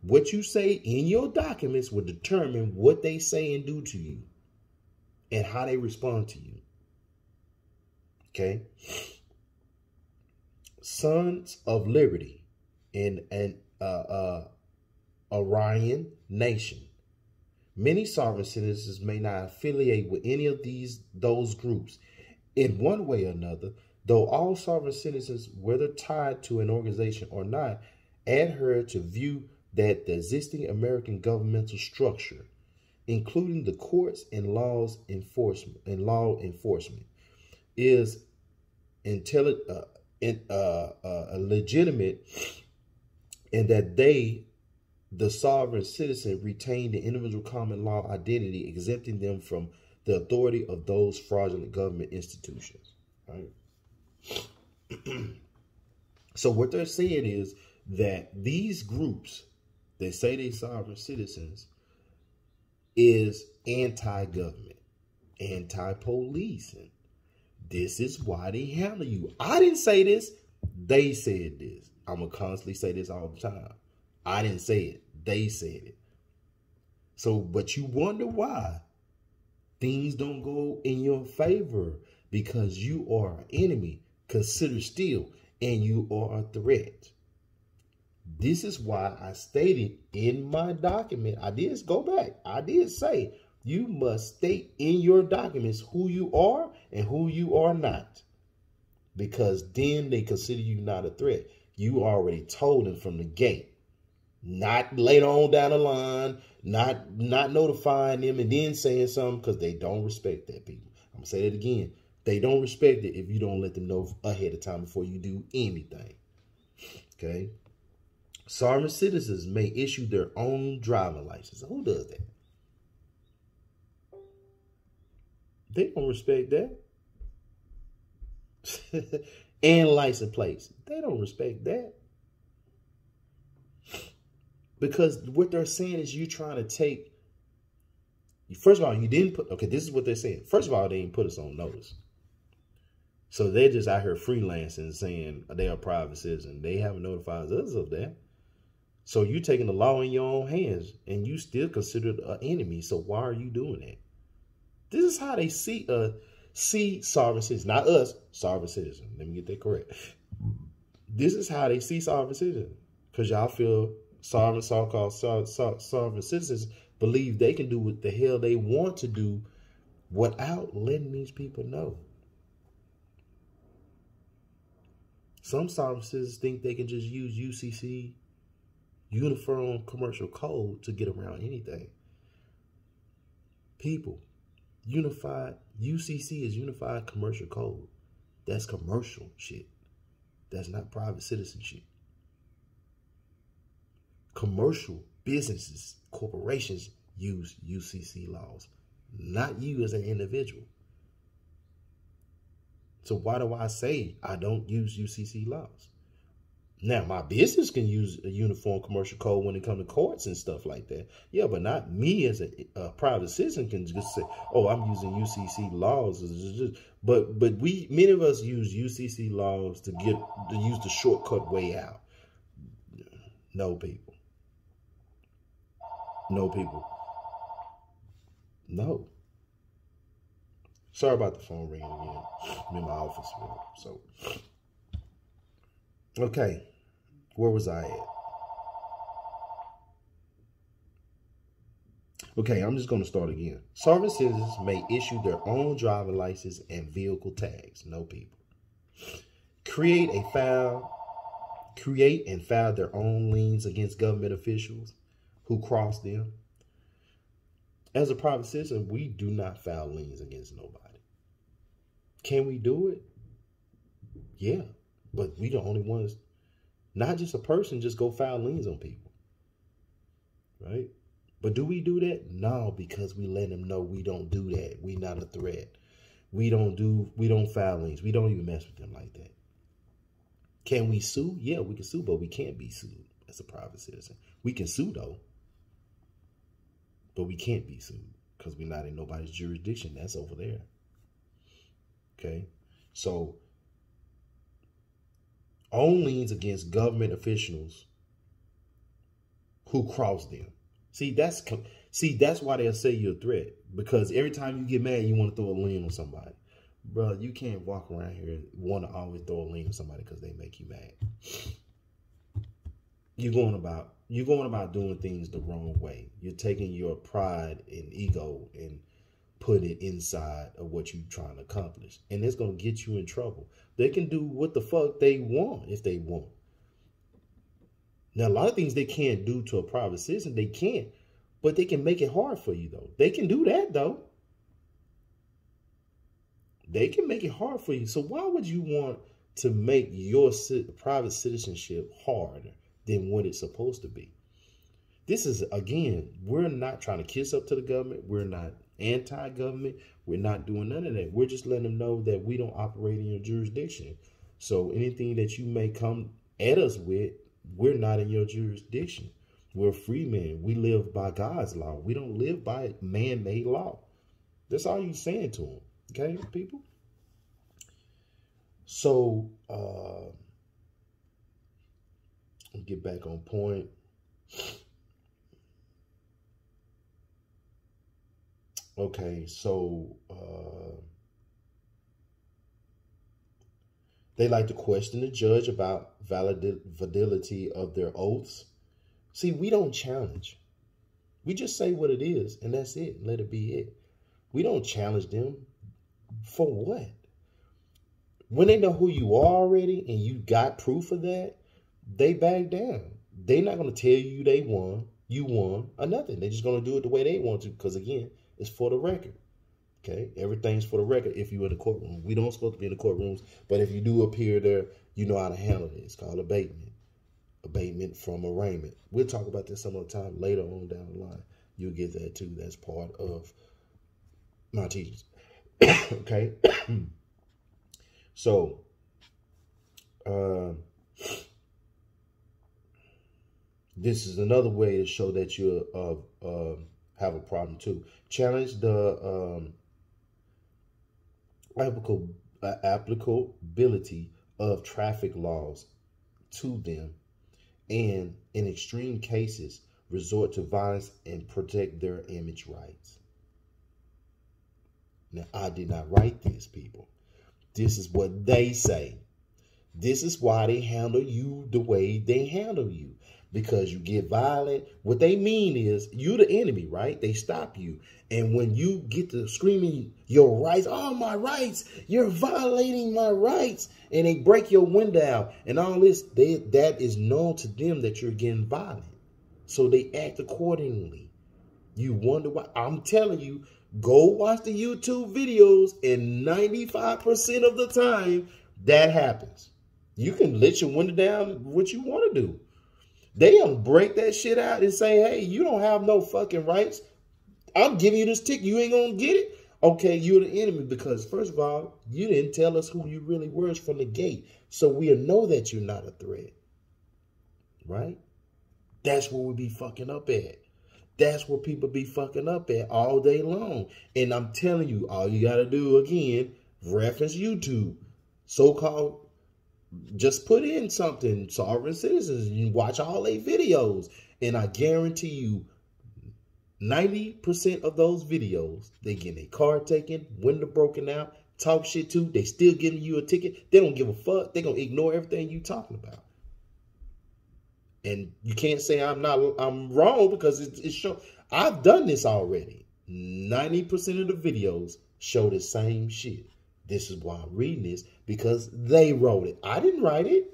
What you say in your documents will determine what they say and do to you and how they respond to you. Okay? Sons of Liberty and Aryan Nation. Many sovereign citizens may not affiliate with any of those groups in one way or another, though all sovereign citizens, whether tied to an organization or not, adhere to view that the existing American governmental structure, including the courts and law enforcement, is legitimate, and that the sovereign citizen, retain the individual common law identity, exempting them from the authority of those fraudulent government institutions. Right? So what they're saying is that these groups that say they sovereign citizens is anti-government, anti-policing. This is why they handle you. I didn't say this. They said this. I'm going to constantly say this all the time. I didn't say it. They said it. So, but you wonder why things don't go in your favor, because you are an enemy, considered still, and you are a threat. This is why I stated in my document, I did go back. I did say you must state in your documents who you are and who you are not, because then they consider you not a threat. You already told them from the gate. Not later on down the line, not notifying them and then saying something, because they don't respect that, people. I'm going to say that again. They don't respect it if you don't let them know ahead of time before you do anything. Okay? Sovereign citizens may issue their own driving license. Who does that? They don't respect that. And license plates. They don't respect that. Because what they're saying is you trying to take, first of all, you didn't put, okay, this is what they're saying. First of all, they didn't put us on notice. So they're just out here freelancing, saying they are private citizens. They haven't notified us of that. So you're taking the law in your own hands, and you still considered an enemy. So why are you doing that? This is how they see sovereign citizens, not us, sovereign citizens. Let me get that correct. This is how they see sovereign citizens, because y'all feel so-called sovereign citizens believe they can do what the hell they want to do without letting these people know. Some sovereign citizens think they can just use UCC, Uniform Commercial Code, to get around anything. People, UCC is Unified Commercial Code. That's commercial shit. That's not private citizenship. Commercial businesses, corporations use UCC laws, not you as an individual. So why do I say I don't use UCC laws? Now, my business can use a uniform commercial code when it comes to courts and stuff like that. Yeah, but not me as a private citizen can just say, oh, I'm using UCC laws. But many of us use UCC laws to use the shortcut way out. No, people. No, people. No. Sorry about the phone ringing again. I'm in my office. So, okay, where was I at? Okay, I'm just going to start again. Sovereign citizens may issue their own driver license and vehicle tags. No people. Create and file their own liens against government officials who cross them. As a private citizen, we do not file liens against nobody. Can we do it? Yeah, but we the only ones, not just a person, just go file liens on people, right? But do we do that? No, because we let them know we don't do that. We not a threat. We don't file liens. We don't even mess with them like that. Can we sue? Yeah, we can sue, but we can't be sued as a private citizen. We can sue though, but we can't be sued because we're not in nobody's jurisdiction. That's over there. Okay, so own liens against government officials who cross them. See, that's why they'll say you're a threat, because every time you get mad, you want to throw a lien on somebody. Bro, you can't walk around here and want to always throw a lien on somebody because they make you mad. You're going about doing things the wrong way. You're taking your pride and ego and putting it inside of what you're trying to accomplish. And it's going to get you in trouble. They can do what the fuck they want if they want. Now, a lot of things they can't do to a private citizen, they can't. But they can make it hard for you, though. They can do that, though. They can make it hard for you. So why would you want to make your private citizenship harder than what it's supposed to be? This is, again, we're not trying to kiss up to the government. We're not anti-government. We're not doing none of that. We're just letting them know that we don't operate in your jurisdiction. So anything that you may come at us with, we're not in your jurisdiction. We're free men. We live by God's law. We don't live by man-made law. That's all you're saying to them. Okay, people? So, let's get back on point. Okay, so they like to question the judge about validity of their oaths. See, we don't challenge. We just say what it is, and that's it. Let it be it. We don't challenge them. For what? When they know who you are already and you got proof of that, they back down. They're not going to tell you they won, you won, or nothing. They're just going to do it the way they want to, because, again, it's for the record. Okay? Everything's for the record if you're in the courtroom. We don't supposed to be in the courtrooms, but if you do appear there, you know how to handle it. It's called abatement. Abatement from arraignment. We'll talk about this some other time later on down the line. You'll get that too. That's part of my teachings. Okay? So, this is another way to show that you have a problem too. Challenge the applicability of traffic laws to them, and in extreme cases, resort to violence and protect their image rights. Now, I did not write this, people. This is what they say. This is why they handle you the way they handle you. Because you get violent. What they mean is you the enemy, right? They stop you. And when you get to screaming your rights, oh, my rights, you're violating my rights. And they break your window out and all this, that is known to them that you're getting violent. So they act accordingly. You wonder why. I'm telling you, go watch the YouTube videos, and 95% of the time, that happens. You can let your window down what you want to do. They'll break that shit out and say, hey, you don't have no fucking rights. I'm giving you this ticket. You ain't going to get it? Okay, you're the enemy because, first of all, you didn't tell us who you really were from the gate. So we'll know that you're not a threat. Right? That's where we be fucking up at. That's where people be fucking up at all day long. And I'm telling you, all you got to do, again, reference YouTube. So-called, just put in something, sovereign citizens. You watch all their videos. And I guarantee you, 90% of those videos, they get their car taken, window broken out, talk shit too. They still giving you a ticket. They don't give a fuck. They gonna ignore everything you talking about. And you can't say I'm wrong because it's show. I've done this already. 90% of the videos show the same shit. This is why I'm reading this, because they wrote it. I didn't write it.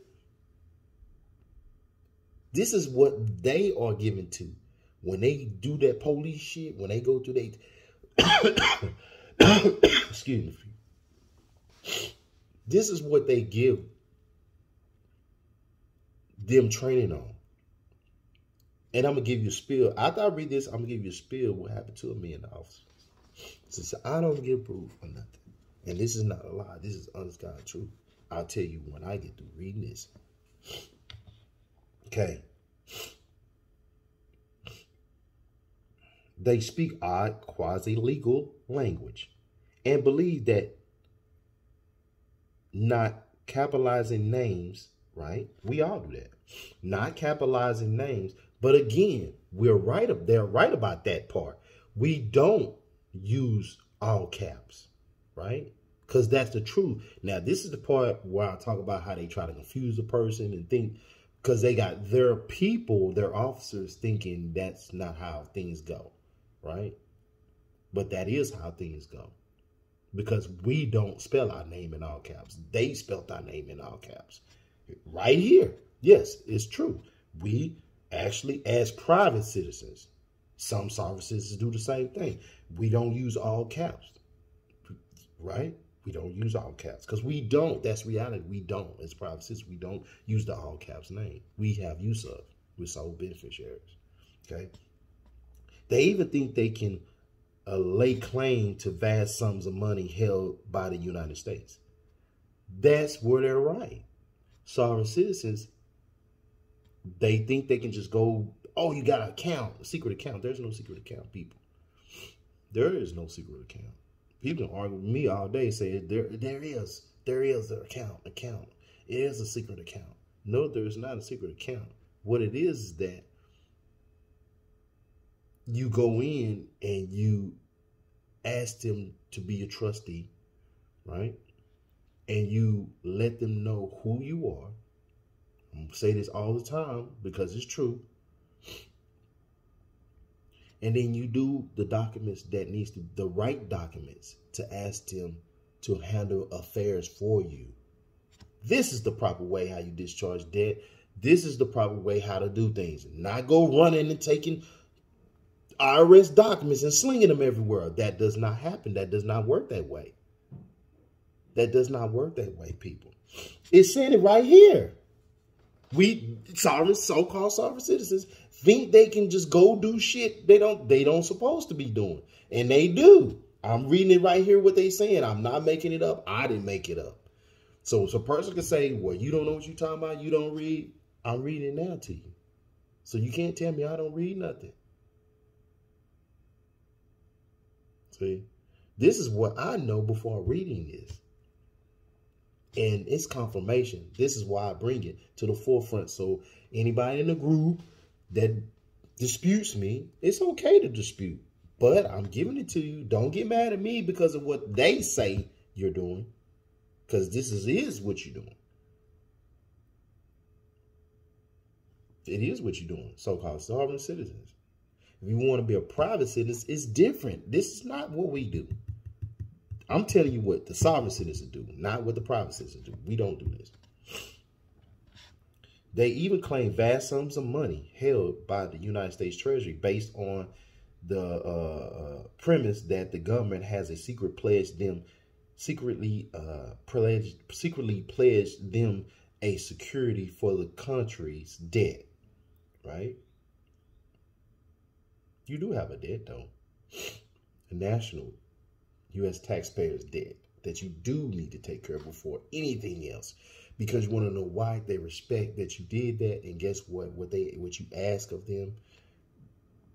This is what they are given to. When they do that police shit, when they go through they excuse me. This is what they give them training on. And I'm going to give you a spiel. After I read this, I'm going to give you a spiel what happened to me in the office. Since I don't get proof for nothing. And this is not a lie. This is honest God truth. I'll tell you when I get through reading this. Okay. They speak odd, quasi-legal language and believe that not capitalizing names, right? We all do that. Not capitalizing names. But again, they're right about that part. We don't use all caps, right? Because that's the truth. Now, this is the part where I talk about how they try to confuse a person and think, because they got their people, their officers thinking that's not how things go, right? But that is how things go. Because we don't spell our name in all caps. They spelled our name in all caps. Right here. Yes, it's true. We actually, as private citizens, some sovereign citizens do the same thing. We don't use all caps, right? We don't use all caps because we don't. That's reality. We don't. As private citizens, we don't use the all caps name. We have use of. We're sole beneficiaries. Okay. They even think they can lay claim to vast sums of money held by the United States. That's where they're right. Sovereign citizens, they think they can just go, oh, you got an account, a secret account. There's no secret account, people. There is no secret account. People can argue with me all day, say there is an account. It is a secret account. No, there is not a secret account. What it is that you go in and you ask them to be a trustee, right? And you let them know who you are. I'm going to say this all the time because it's true. And then you do the documents that needs to, the right documents to ask them to handle affairs for you. This is the proper way how you discharge debt. This is the proper way how to do things. Not go running and taking IRS documents and slinging them everywhere. That does not happen. That does not work that way. That does not work that way, people. It's saying it right here. We so-called sovereign citizens think they can just go do shit they don't supposed to be doing. And they do. I'm reading it right here what they saying. I'm not making it up. I didn't make it up. So a person can say, well, you don't know what you're talking about. You don't read. I'm reading it now to you. So you can't tell me I don't read nothing. See, this is what I know before reading this. And it's confirmation. This is why I bring it to the forefront. So anybody in the group that disputes me, it's okay to dispute. But I'm giving it to you. Don't get mad at me because of what they say you're doing. Because this is what you're doing. It is what you're doing. So-called sovereign citizens. If you want to be a private citizen, it's different. This is not what we do. I'm telling you what the sovereign citizens do, not what the private citizens do. We don't do this. They even claim vast sums of money held by the United States Treasury based on the premise that the government has a secretly pledged them a security for the country's debt, right? You do have a debt, though. A national U.S. taxpayers' debt that you do need to take care of before anything else, because you want to know why they respect that you did that, and guess what? What you ask of them,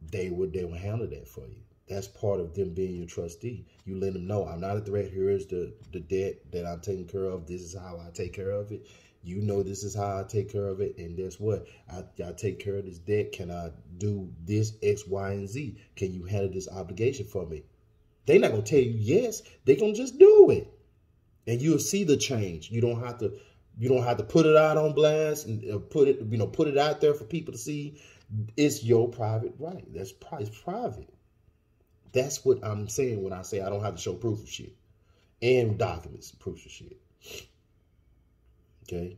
they will handle that for you. That's part of them being your trustee. You let them know, I'm not a threat. Here is the debt that I'm taking care of. This is how I take care of it. You know this is how I take care of it. And guess what? I take care of this debt. Can I do this, X, Y, and Z? Can you handle this obligation for me? They're not going to tell you yes. They're going to just do it. And you'll see the change. You don't have to put it out on blast and put it out there for people to see. It's your private right. That's private. That's what I'm saying when I say I don't have to show proof of shit and documents, proof of shit. Okay,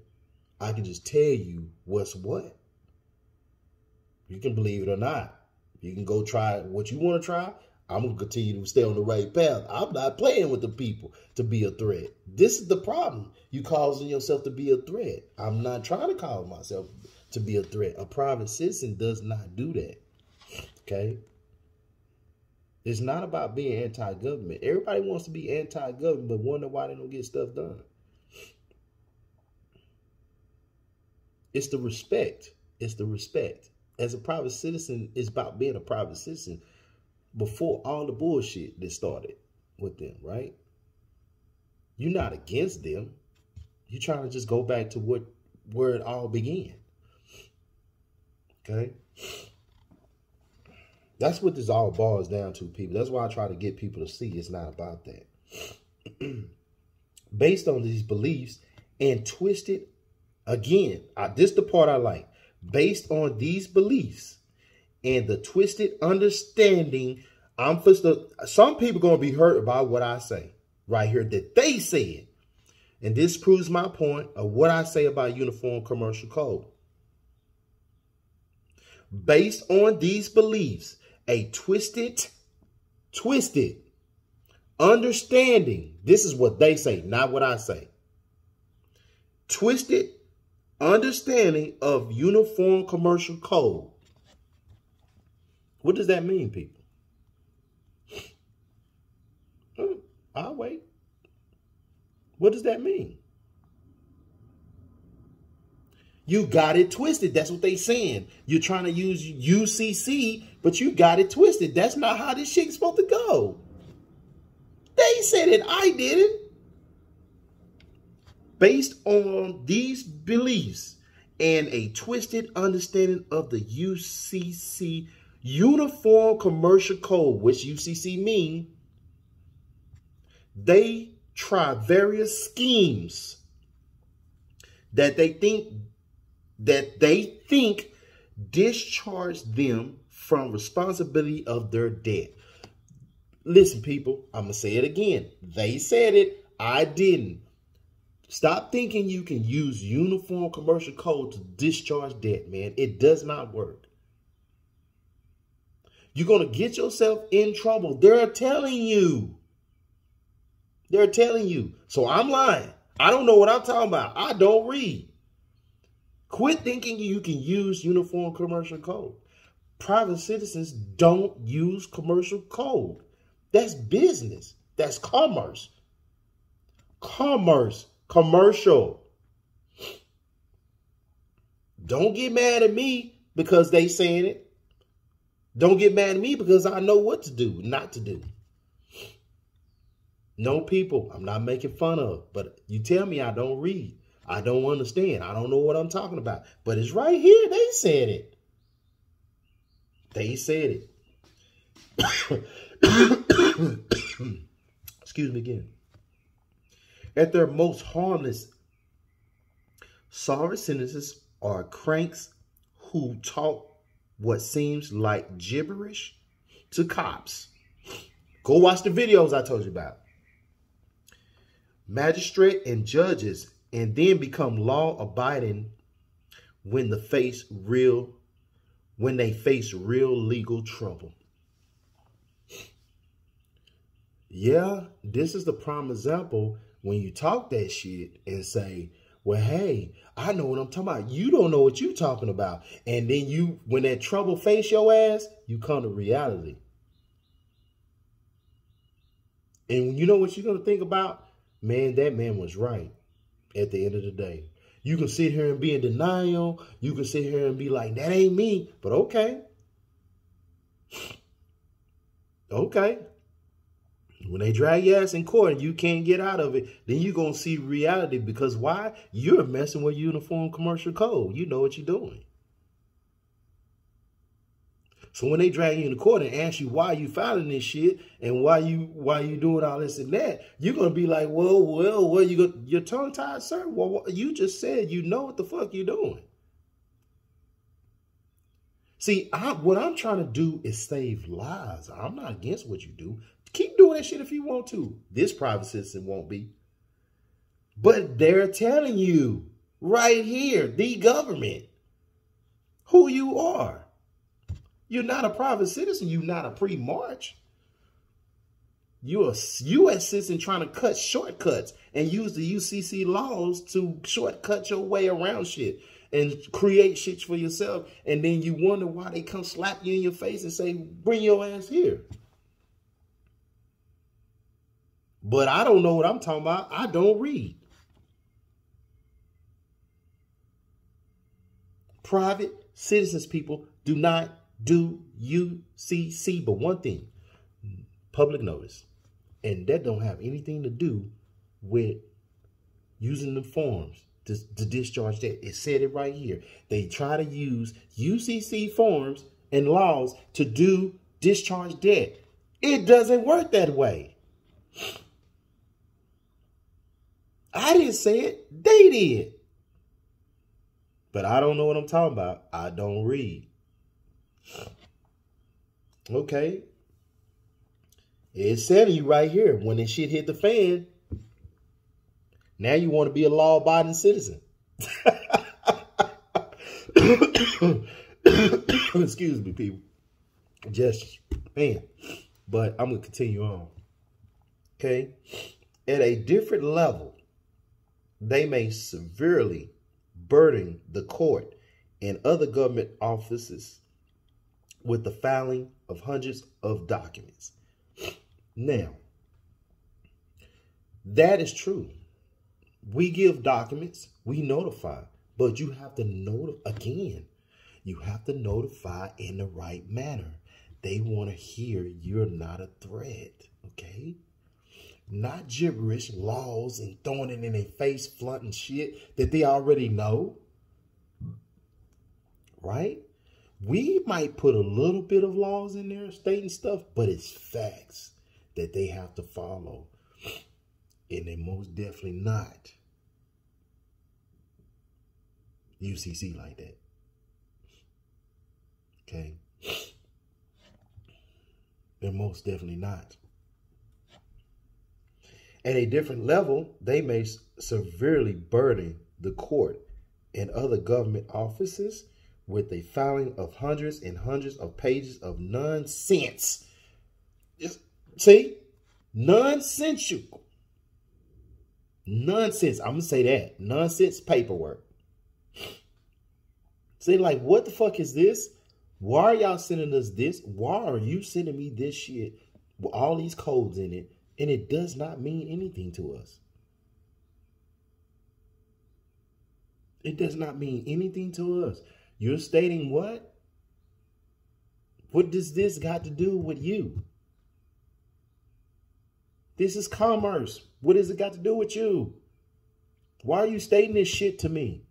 I can just tell you what's what. You can believe it or not. You can go try what you want to try. I'm going to continue to stay on the right path. I'm not playing with the people to be a threat. This is the problem. You causing yourself to be a threat. I'm not trying to cause myself to be a threat. A private citizen does not do that. Okay? It's not about being anti-government. Everybody wants to be anti-government, but wonder why they don't get stuff done. It's the respect. It's the respect. As a private citizen, it's about being a private citizen before all the bullshit that started with them, right? You're not against them. You're trying to just go back to where it all began. Okay? That's what this all boils down to, people. That's why I try to get people to see it's not about that. Based on these beliefs and twisted, again, this is the part I like. Based on these beliefs and the twisted understanding, some people going to be hurt about what I say right here that they said. And this proves my point of what I say about Uniform Commercial Code. Based on these beliefs, a twisted understanding. This is what they say, not what I say. Twisted understanding of Uniform Commercial Code. What does that mean, people? I'll wait. What does that mean? You got it twisted. That's what they saying. You're trying to use UCC, but you got it twisted. That's not how this shit's supposed to go. They said it. I didn't. Based on these beliefs and a twisted understanding of the UCC, Uniform Commercial Code, which UCC mean, they try various schemes that they think discharge them from responsibility of their debt. Listen, people, I'm going to say it again. They said it. I didn't. Stop thinking you can use Uniform Commercial Code to discharge debt, man. It does not work. You're going to get yourself in trouble. They're telling you. They're telling you. So I'm lying. I don't know what I'm talking about. I don't read. Quit thinking you can use Uniform Commercial Code. Private citizens don't use commercial code. That's business. That's commerce. Commercial. Don't get mad at me because they saying it. Don't get mad at me because I know what to do, not to do. No, people, I'm not making fun of, but you tell me I don't read. I don't understand. I don't know what I'm talking about. But it's right here. They said it. They said it. Excuse me again. At their most harmless, sorry sentences are cranks who talk what seems like gibberish to cops. Go watch the videos I told you about. Magistrate and judges, and then become law-abiding when they face real legal trouble. Yeah, this is the prime example when you talk that shit and say, well, hey, I know what I'm talking about. You don't know what you're talking about. And then when that trouble face your ass, you come to reality. And you know what you're going to think about? Man, that man was right at the end of the day. You can sit here and be in denial. You can sit here and be like, that ain't me. But okay. Okay. When they drag your ass in court and you can't get out of it, then you're going to see reality. Because why? You're messing with Uniform Commercial Code. You know what you're doing. So when they drag you into court and ask you why you filing this shit and why you doing all this and that, you're going to be like, well, you're tongue tied, sir. Well, you just said you know what the fuck you're doing. See, what I'm trying to do is save lives. I'm not against what you do. Keep doing that shit if you want to. This private citizen won't be. But they're telling you right here, the government, who you are. You're not a private citizen. You're not a pre-March. You're a U.S. citizen trying to cut shortcuts and use the UCC laws to shortcut your way around shit and create shit for yourself. And then you wonder why they come slap you in your face and say, bring your ass here. But I don't know what I'm talking about. I don't read. Private citizens, people, do not do UCC but one thing, public notice. And that don't have anything to do with using the forms to discharge debt. It said it right here. They try to use UCC forms and laws to do discharge debt. It doesn't work that way. I didn't say it. They did. But I don't know what I'm talking about. I don't read. Okay. It's telling you right here, when this shit hit the fan, now you want to be a law-abiding citizen. Excuse me, people. Just, man. But I'm going to continue on. Okay. At a different level, they may severely burden the court and other government offices with the filing of hundreds of documents. Now, that is true. We give documents, we notify, but you have to notify again. You have to notify in the right manner. They want to hear you're not a threat, okay? Not gibberish laws and throwing it in their face, flaunting shit that they already know, right? We might put a little bit of laws in there stating stuff, but it's facts that they have to follow. And they most definitely not UCC like that. Okay? They're most definitely not. At a different level, they may severely burden the court and other government offices with the filing of hundreds and hundreds of pages of nonsense. See? Nonsensical. Nonsense. I'm going to say that. Nonsense paperwork. See, like, what the fuck is this? Why are y'all sending us this? Why are you sending me this shit with all these codes in it? And it does not mean anything to us. It does not mean anything to us. You're stating what? What does this got to do with you? This is commerce. What does it got to do with you? Why are you stating this shit to me?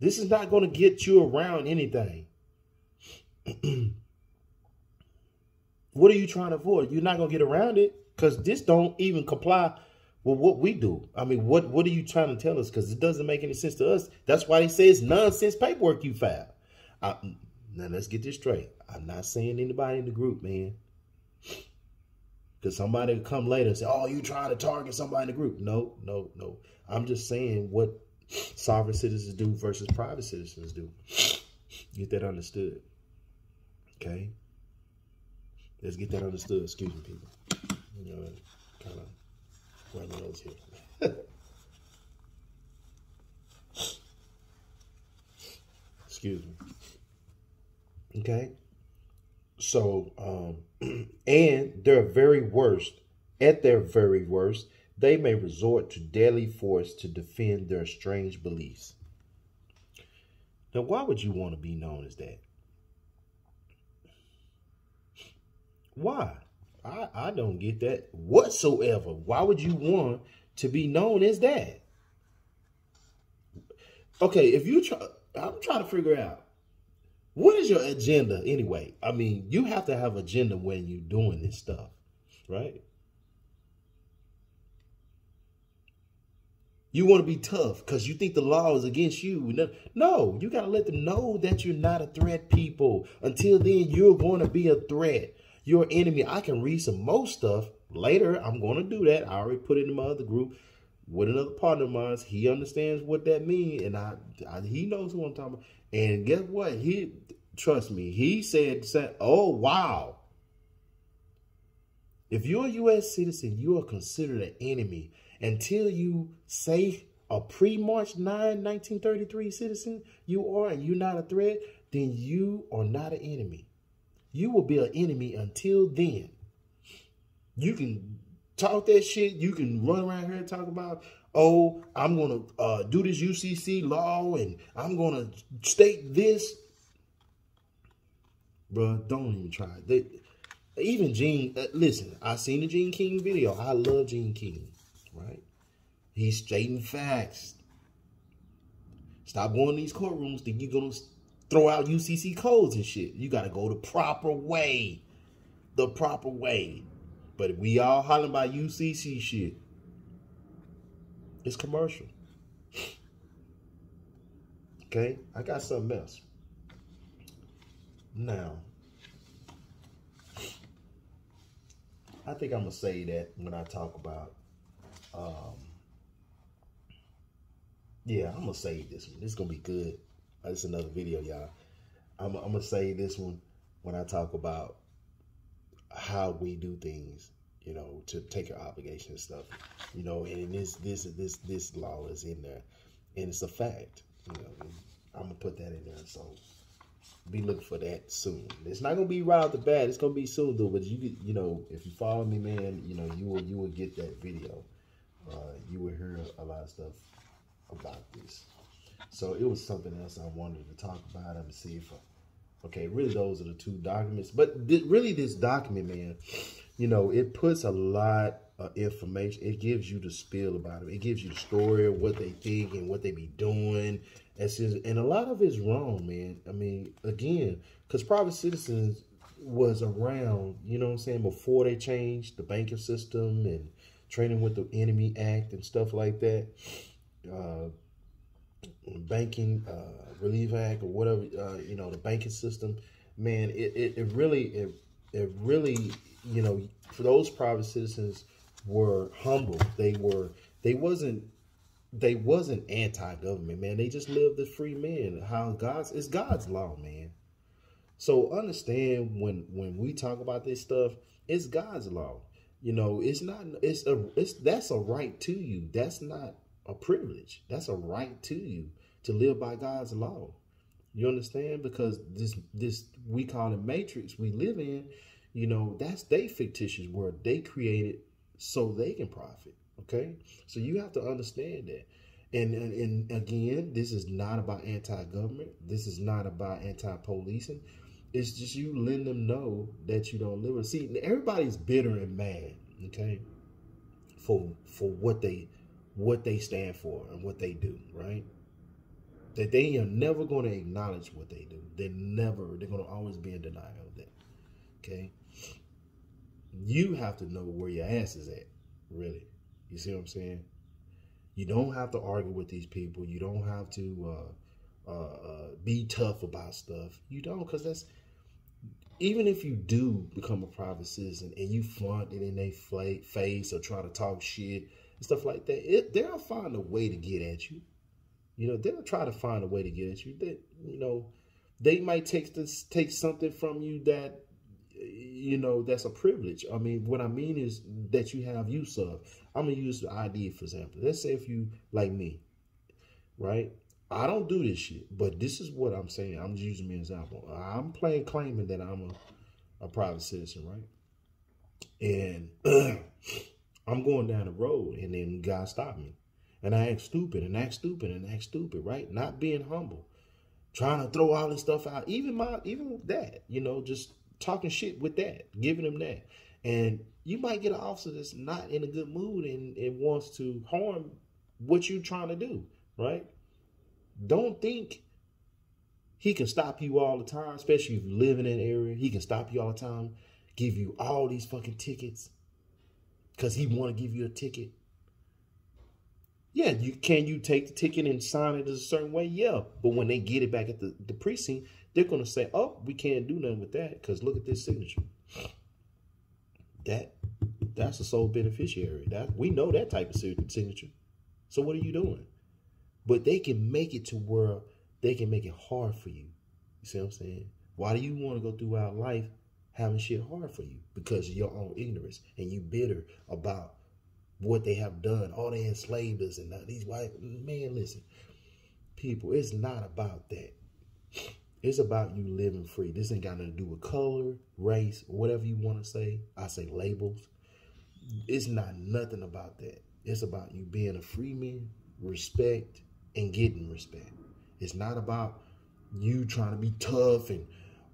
This is not going to get you around anything. What are you trying to avoid? You're not going to get around it because this don't even comply with what we do. I mean, what are you trying to tell us? Because it doesn't make any sense to us. That's why they say it's nonsense paperwork you file. Now, let's get this straight. I'm not saying anybody in the group, man. Because somebody will come later and say, oh, you trying to target somebody in the group. No. I'm just saying what sovereign citizens do versus private citizens do. Get that understood. Okay? Let's get that understood. Excuse me, people. You know, kind of run my nose here. Excuse me. Okay? So, and at their very worst, they may resort to deadly force to defend their strange beliefs. Now, why would you want to be known as that? Why? I don't get that whatsoever. Why would you want to be known as that? Okay, if you try, I'm trying to figure out, what is your agenda anyway? I mean, you have to have agenda when you're doing this stuff, right? You want to be tough because you think the law is against you. No, you got to let them know that you're not a threat, people. Until then, you're going to be a threat. You're an enemy. I can read some more stuff later. I'm going to do that. I already put it in my other group with another partner of mine. He understands what that means, and he knows who I'm talking about. And guess what? Trust me, he said, oh, wow. If you're a U.S. citizen, you are considered an enemy. Until you say a pre-March 9, 1933 citizen you are, and you're not a threat, then you are not an enemy. You will be an enemy until then. You can talk that shit. You can run around here and talk about, oh, I'm going to do this UCC law, and I'm going to state this. Bro, don't even try. Even Gene, listen, I seen the Gene King video. I love Gene King. Right? He's stating facts. Stop going to these courtrooms thinking you're going to throw out UCC codes and shit. You got to go the proper way. The proper way. But we all hollering about UCC shit. It's commercial. Okay? I got something else. Now, I think I'm going to say that when I talk about yeah, I'm gonna save this one. This is gonna be good. This is another video, y'all. I'm gonna save this one when I talk about how we do things, you know, to take your obligation and stuff, you know. And this law is in there, and it's a fact. You know, I'm gonna put that in there. So be looking for that soon. It's not gonna be right off the bat. It's gonna be soon though. But you know, if you follow me, man, you know, you will get that video. You will hear a lot of stuff about this. So it was something else I wanted to talk about and see if, okay, really those are the two documents. But really this document, man, you know, it puts a lot of information. It gives you the spiel about it. It gives you the story of what they think and what they be doing. And a lot of it's wrong, man. I mean, again, because private citizens was around, you know what I'm saying, before they changed the banking system and training with the Enemy Act and stuff like that, banking relief act or whatever, you know, the banking system, man, it really, you know, for those private citizens were humble. They wasn't anti-government, man. They just lived as free men. It's God's law, man. So understand when we talk about this stuff, it's God's law. You know, that's a right to you. That's not a privilege. That's a right to you to live by God's law. You understand? Because this we call it matrix we live in, you know, that's they fictitious world they created so they can profit. Okay? So you have to understand that. And again, this is not about anti-government. This is not about anti-policing. It's just you letting them know that you don't live with. See, everybody's bitter and mad, okay, for what they stand for and what they do, right? That they are never going to acknowledge what they do. They're going to always be in denial of that, okay? You have to know where your ass is at, really. You see what I'm saying? You don't have to argue with these people. You don't have to be tough about stuff. You don't, because that's, even if you do become a private citizen and you flaunt it in their face or try to talk shit and stuff like that, they'll find a way to get at you. You know, they'll try to find a way to get at you. You know, they might take something from you that, you know, that's a privilege. I mean, what I mean is that you have use of. I'm going to use the ID, for example. Let's say if you, like me, right? I don't do this shit, but this is what I'm saying. I'm just using me as an example. I'm claiming that I'm a private citizen, right? And I'm going down the road, and then God stopped me. And I act stupid, right? Not being humble. Trying to throw all this stuff out. Even that, you know, just talking shit with that, giving them that. And you might get an officer that's not in a good mood and wants to harm what you're trying to do, right? Don't think he can stop you all the time, especially if you live in an area. He can stop you all the time, give you all these fucking tickets because he want to give you a ticket. Yeah, can you take the ticket and sign it a certain way? Yeah, but when they get it back at the precinct, they're going to say, oh, we can't do nothing with that because look at this signature. That's a sole beneficiary. We know that type of signature. So what are you doing? But they can make it to where they can make it hard for you. You see what I'm saying? Why do you want to go throughout life having shit hard for you? Because of your own ignorance and you bitter about what they have done. Oh, they enslaved us and these white man. Listen, people, it's not about that. It's about you living free. This ain't got nothing to do with color, race, whatever you want to say. I say labels. It's not nothing about that. It's about you being a free man, respect, and getting respect. It's not about you trying to be tough and,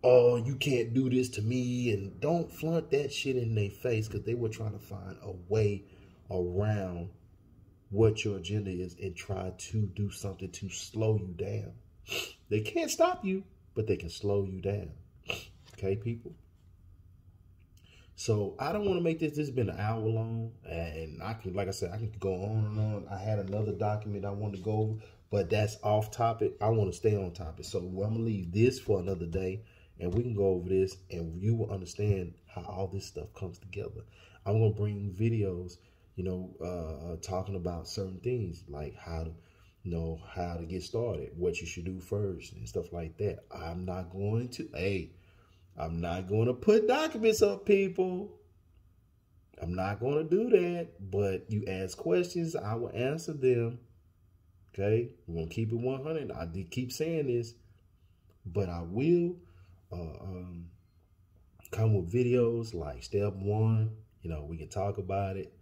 oh, you can't do this to me. And don't flaunt that shit in their face because they were trying to find a way around what your agenda is and try to do something to slow you down. They can't stop you, but they can slow you down. Okay, people? So I don't want to make this has been an hour long, and I can, like I said, I can go on and on. I had another document I wanted to go over, but that's off topic. I want to stay on topic. So I'm going to leave this for another day, and we can go over this, and you will understand how all this stuff comes together. I'm going to bring videos, talking about certain things, like how to get started, what you should do first, and stuff like that. I'm not going to put documents up, people. I'm not going to do that. But you ask questions, I will answer them. Okay? We're going to keep it 100. I did keep saying this. But I will come with videos like step 1. We can talk about it.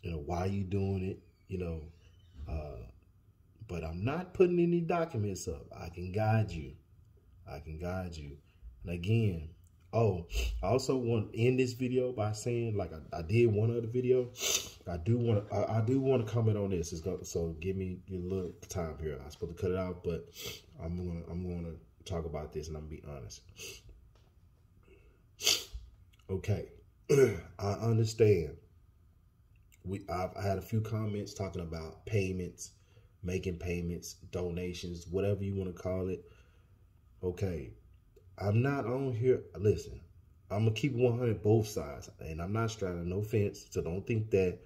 Why you doing it. But I'm not putting any documents up. I can guide you. And again, I also want to end this video by saying, like I did one other video, I do want to comment on this. So give me a little time here. I'm supposed to cut it out, but I'm gonna talk about this, and I'm gonna be honest. Okay, I understand. I had a few comments talking about payments, making payments, donations, whatever you want to call it. Okay. I'm not on here. Listen, I'm going to keep 100 both sides. And I'm not straddling no fence. So don't think that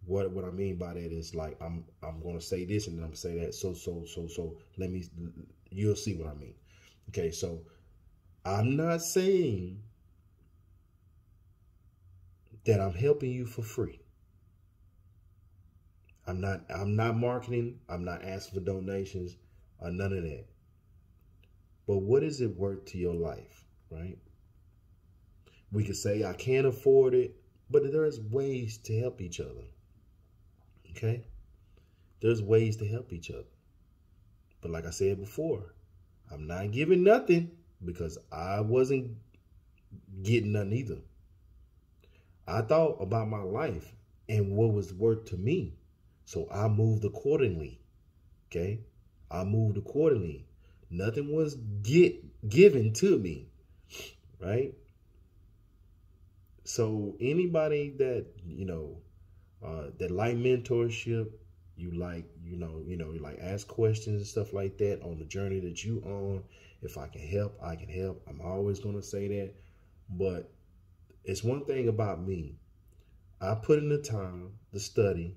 what I mean by that is like I'm going to say this and then I'm going to say that. So you'll see what I mean. Okay, so I'm not saying that I'm helping you for free. I'm not marketing. I'm not asking for donations or none of that. But what is it worth to your life, right? We could say, I can't afford it, but there's ways to help each other, okay? There's ways to help each other. But like I said before, I'm not giving nothing because I wasn't getting nothing either. I thought about my life and what was worth to me. So I moved accordingly, okay? I moved accordingly. Nothing was given to me, right? So anybody that, that like mentorship, you like ask questions and stuff like that on the journey that you on. If I can help, I can help. I'm always going to say that. But it's one thing about me. I put in the time, the study,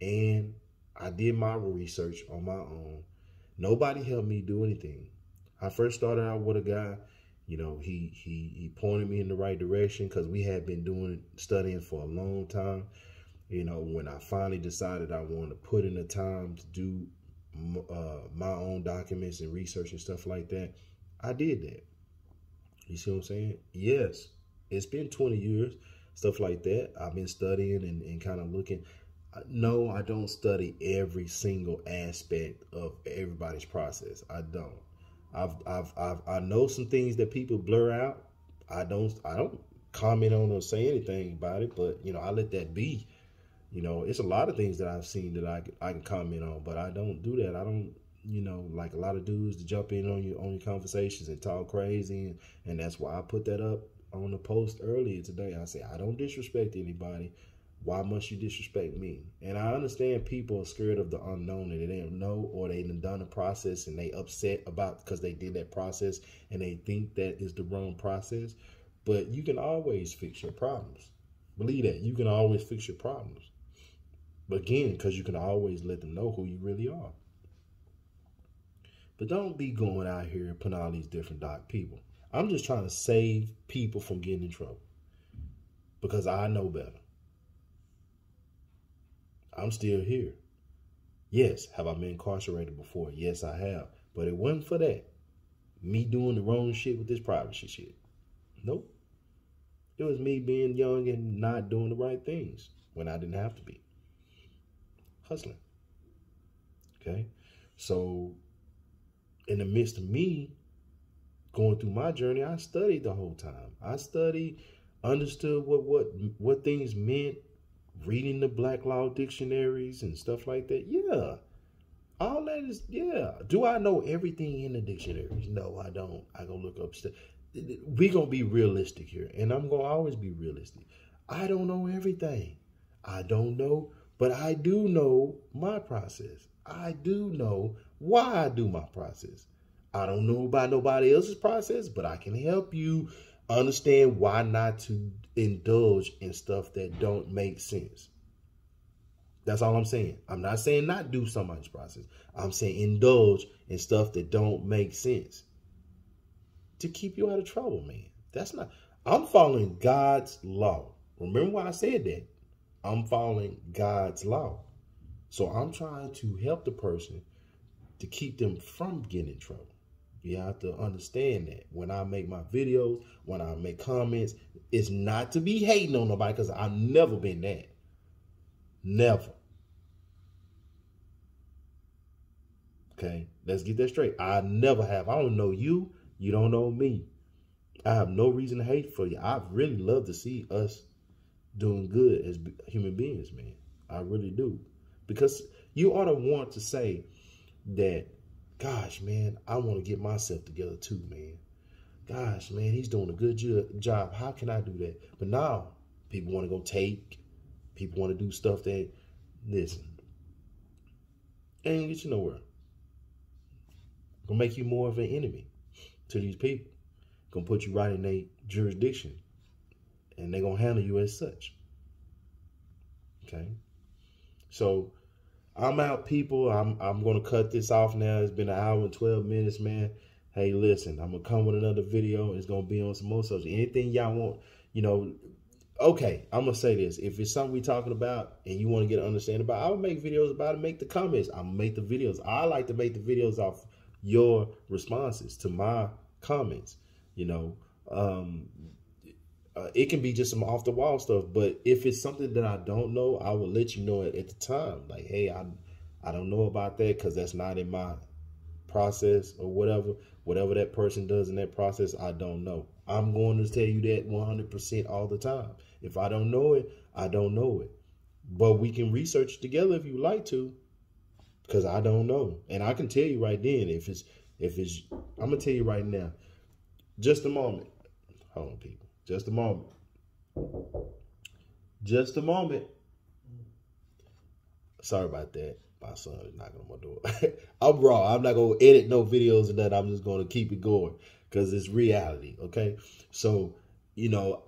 and I did my research on my own. Nobody helped me do anything. I first started out with a guy, he pointed me in the right direction because we had been studying for a long time. When I finally decided I wanted to put in the time to do my own documents and research and stuff like that, I did that. You see what I'm saying? Yes, it's been 20 years, stuff like that. I've been studying and kind of looking. No, I don't study every single aspect of everybody's process. I don't. I know some things that people blur out. I don't comment on or say anything about it, but you know, I let that be. You know, it's a lot of things that I've seen that I can comment on, but I don't do that. I don't, you know, like a lot of dudes to jump in on your conversations and talk crazy, and that's why I put that up on the post earlier today. I say I don't disrespect anybody. Why must you disrespect me? And I understand people are scared of the unknown and they don't know, or they done a process and they upset about because they did that process and they think that is the wrong process. But you can always fix your problems. Believe that. You can always fix your problems. But again, because you can always let them know who you really are. But don't be going out here and putting all these different dark people. I'm just trying to save people from getting in trouble. Because I know better. I'm still here. Yes, have I been incarcerated before? Yes, I have. But it wasn't for that. Me doing the wrong shit with this privacy shit. Nope. It was me being young and not doing the right things when I didn't have to be. Hustling. Okay? So, in the midst of me going through my journey, I studied the whole time. I studied, understood what things meant, reading the Black Law dictionaries and stuff like that. Yeah. All that is, yeah. Do I know everything in the dictionaries? No, I don't. I go look up stuff. We're going to be realistic here, and I'm going to always be realistic. I don't know everything. I don't know, but I do know my process. I do know why I do my process. I don't know about nobody else's process, but I can help you understand why not to indulge in stuff that don't make sense. That's all I'm saying. I'm not saying not do somebody's process. I'm saying indulge in stuff that don't make sense to keep you out of trouble, man. That's not, I'm following God's law. Remember why I said that? I'm following God's law. So I'm trying to help the person to keep them from getting in trouble. You have to understand that when I make my videos, when I make comments, it's not to be hating on nobody, because I've never been that. Never. Okay, let's get that straight. I never have. I don't know you. You don't know me. I have no reason to hate for you. I really love to see us doing good as human beings, man. I really do. Because you ought to want to say that, gosh, man, I want to get myself together too, man. Gosh, man, he's doing a good job. How can I do that? But now people want to go take. People want to do stuff that, listen, ain't get you nowhere. Gonna make you more of an enemy to these people. Gonna put you right in their jurisdiction. And they're gonna handle you as such. Okay? So I'm out, people. I'm gonna cut this off now. It's been 1 hour and 12 minutes, man. Hey, listen, I'm gonna come with another video. It's gonna be on some more subjects. Anything y'all want, you know. Okay, I'm gonna say this. If it's something we talking about and you want to get an understanding about, I'll make videos about it. Make the comments. I'll make the videos. I like to make the videos off your responses to my comments. You know, it can be just some off the wall stuff, but if it's something that I don't know, I will let you know it at the time. Like, hey, I don't know about that because that's not in my process or whatever that person does in that process. I don't know. I'm going to tell you that 100% all the time. If I don't know it, I don't know it. But we can research together if you like to, because I don't know. And I can tell you right then if it's, I'm going to tell you right now. Just a moment. Hold on, people. Just a moment. Just a moment. Sorry about that. My son is knocking on my door. I'm raw. I'm not going to edit no videos and that. I'm just going to keep it going because it's reality. Okay. So, you know,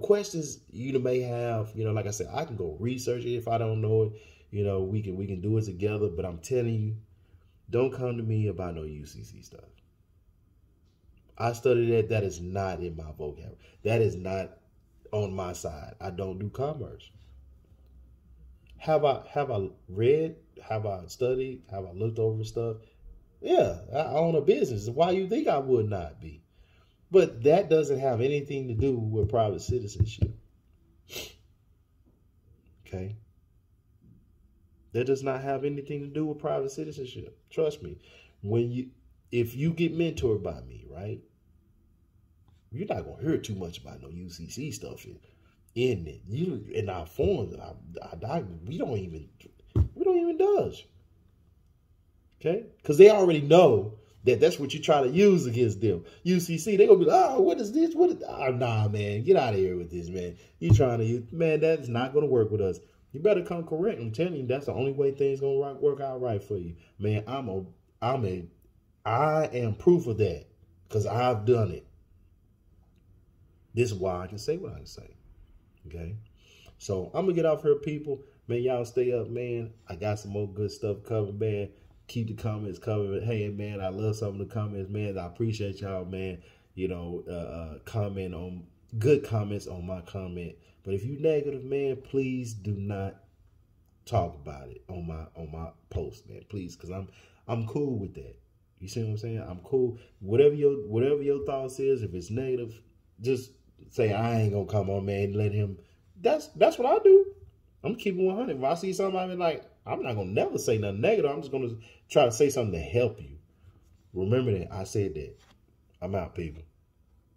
questions you may have, like I said, I can go research it if I don't know it. We can do it together. But I'm telling you, don't come to me about no UCC stuff. I studied that. That is not in my vocabulary. That is not on my side. I don't do commerce. Have I read? Have I studied? Have I looked over stuff? Yeah, I own a business. Why you think I would not be? But that doesn't have anything to do with private citizenship. Okay? That does not have anything to do with private citizenship. Trust me. If you get mentored by me, right? You're not gonna hear too much about no UCC stuff in it. You in our forums, we don't even dodge. Okay, because they already know that's what you try to use against them. UCC, they gonna be like, oh, what is this? Oh, nah, man, get out of here with this, man. You trying to use, man? That's not gonna work with us. You better come correct. I'm telling you, that's the only way things gonna work out right for you, man. I am proof of that because I've done it. This is why I can say what I can say. Okay, so I'm gonna get off here, people. Man, y'all stay up, man. I got some more good stuff covered, man. Keep the comments covered. Hey, man, I love some of the comments, man. I appreciate y'all, man. You know, comment on good comments on my comment. But if you negative, man, please do not talk about it on my post, man. Please, because I'm cool with that. You see what I'm saying? I'm cool. Whatever your thoughts is, if it's negative, just say I ain't gonna come on, man. Let him. That's what I do. I'm keeping 100. If I see somebody like, I'm not gonna never say nothing negative. I'm just gonna try to say something to help you. Remember that I said that. I'm out, people.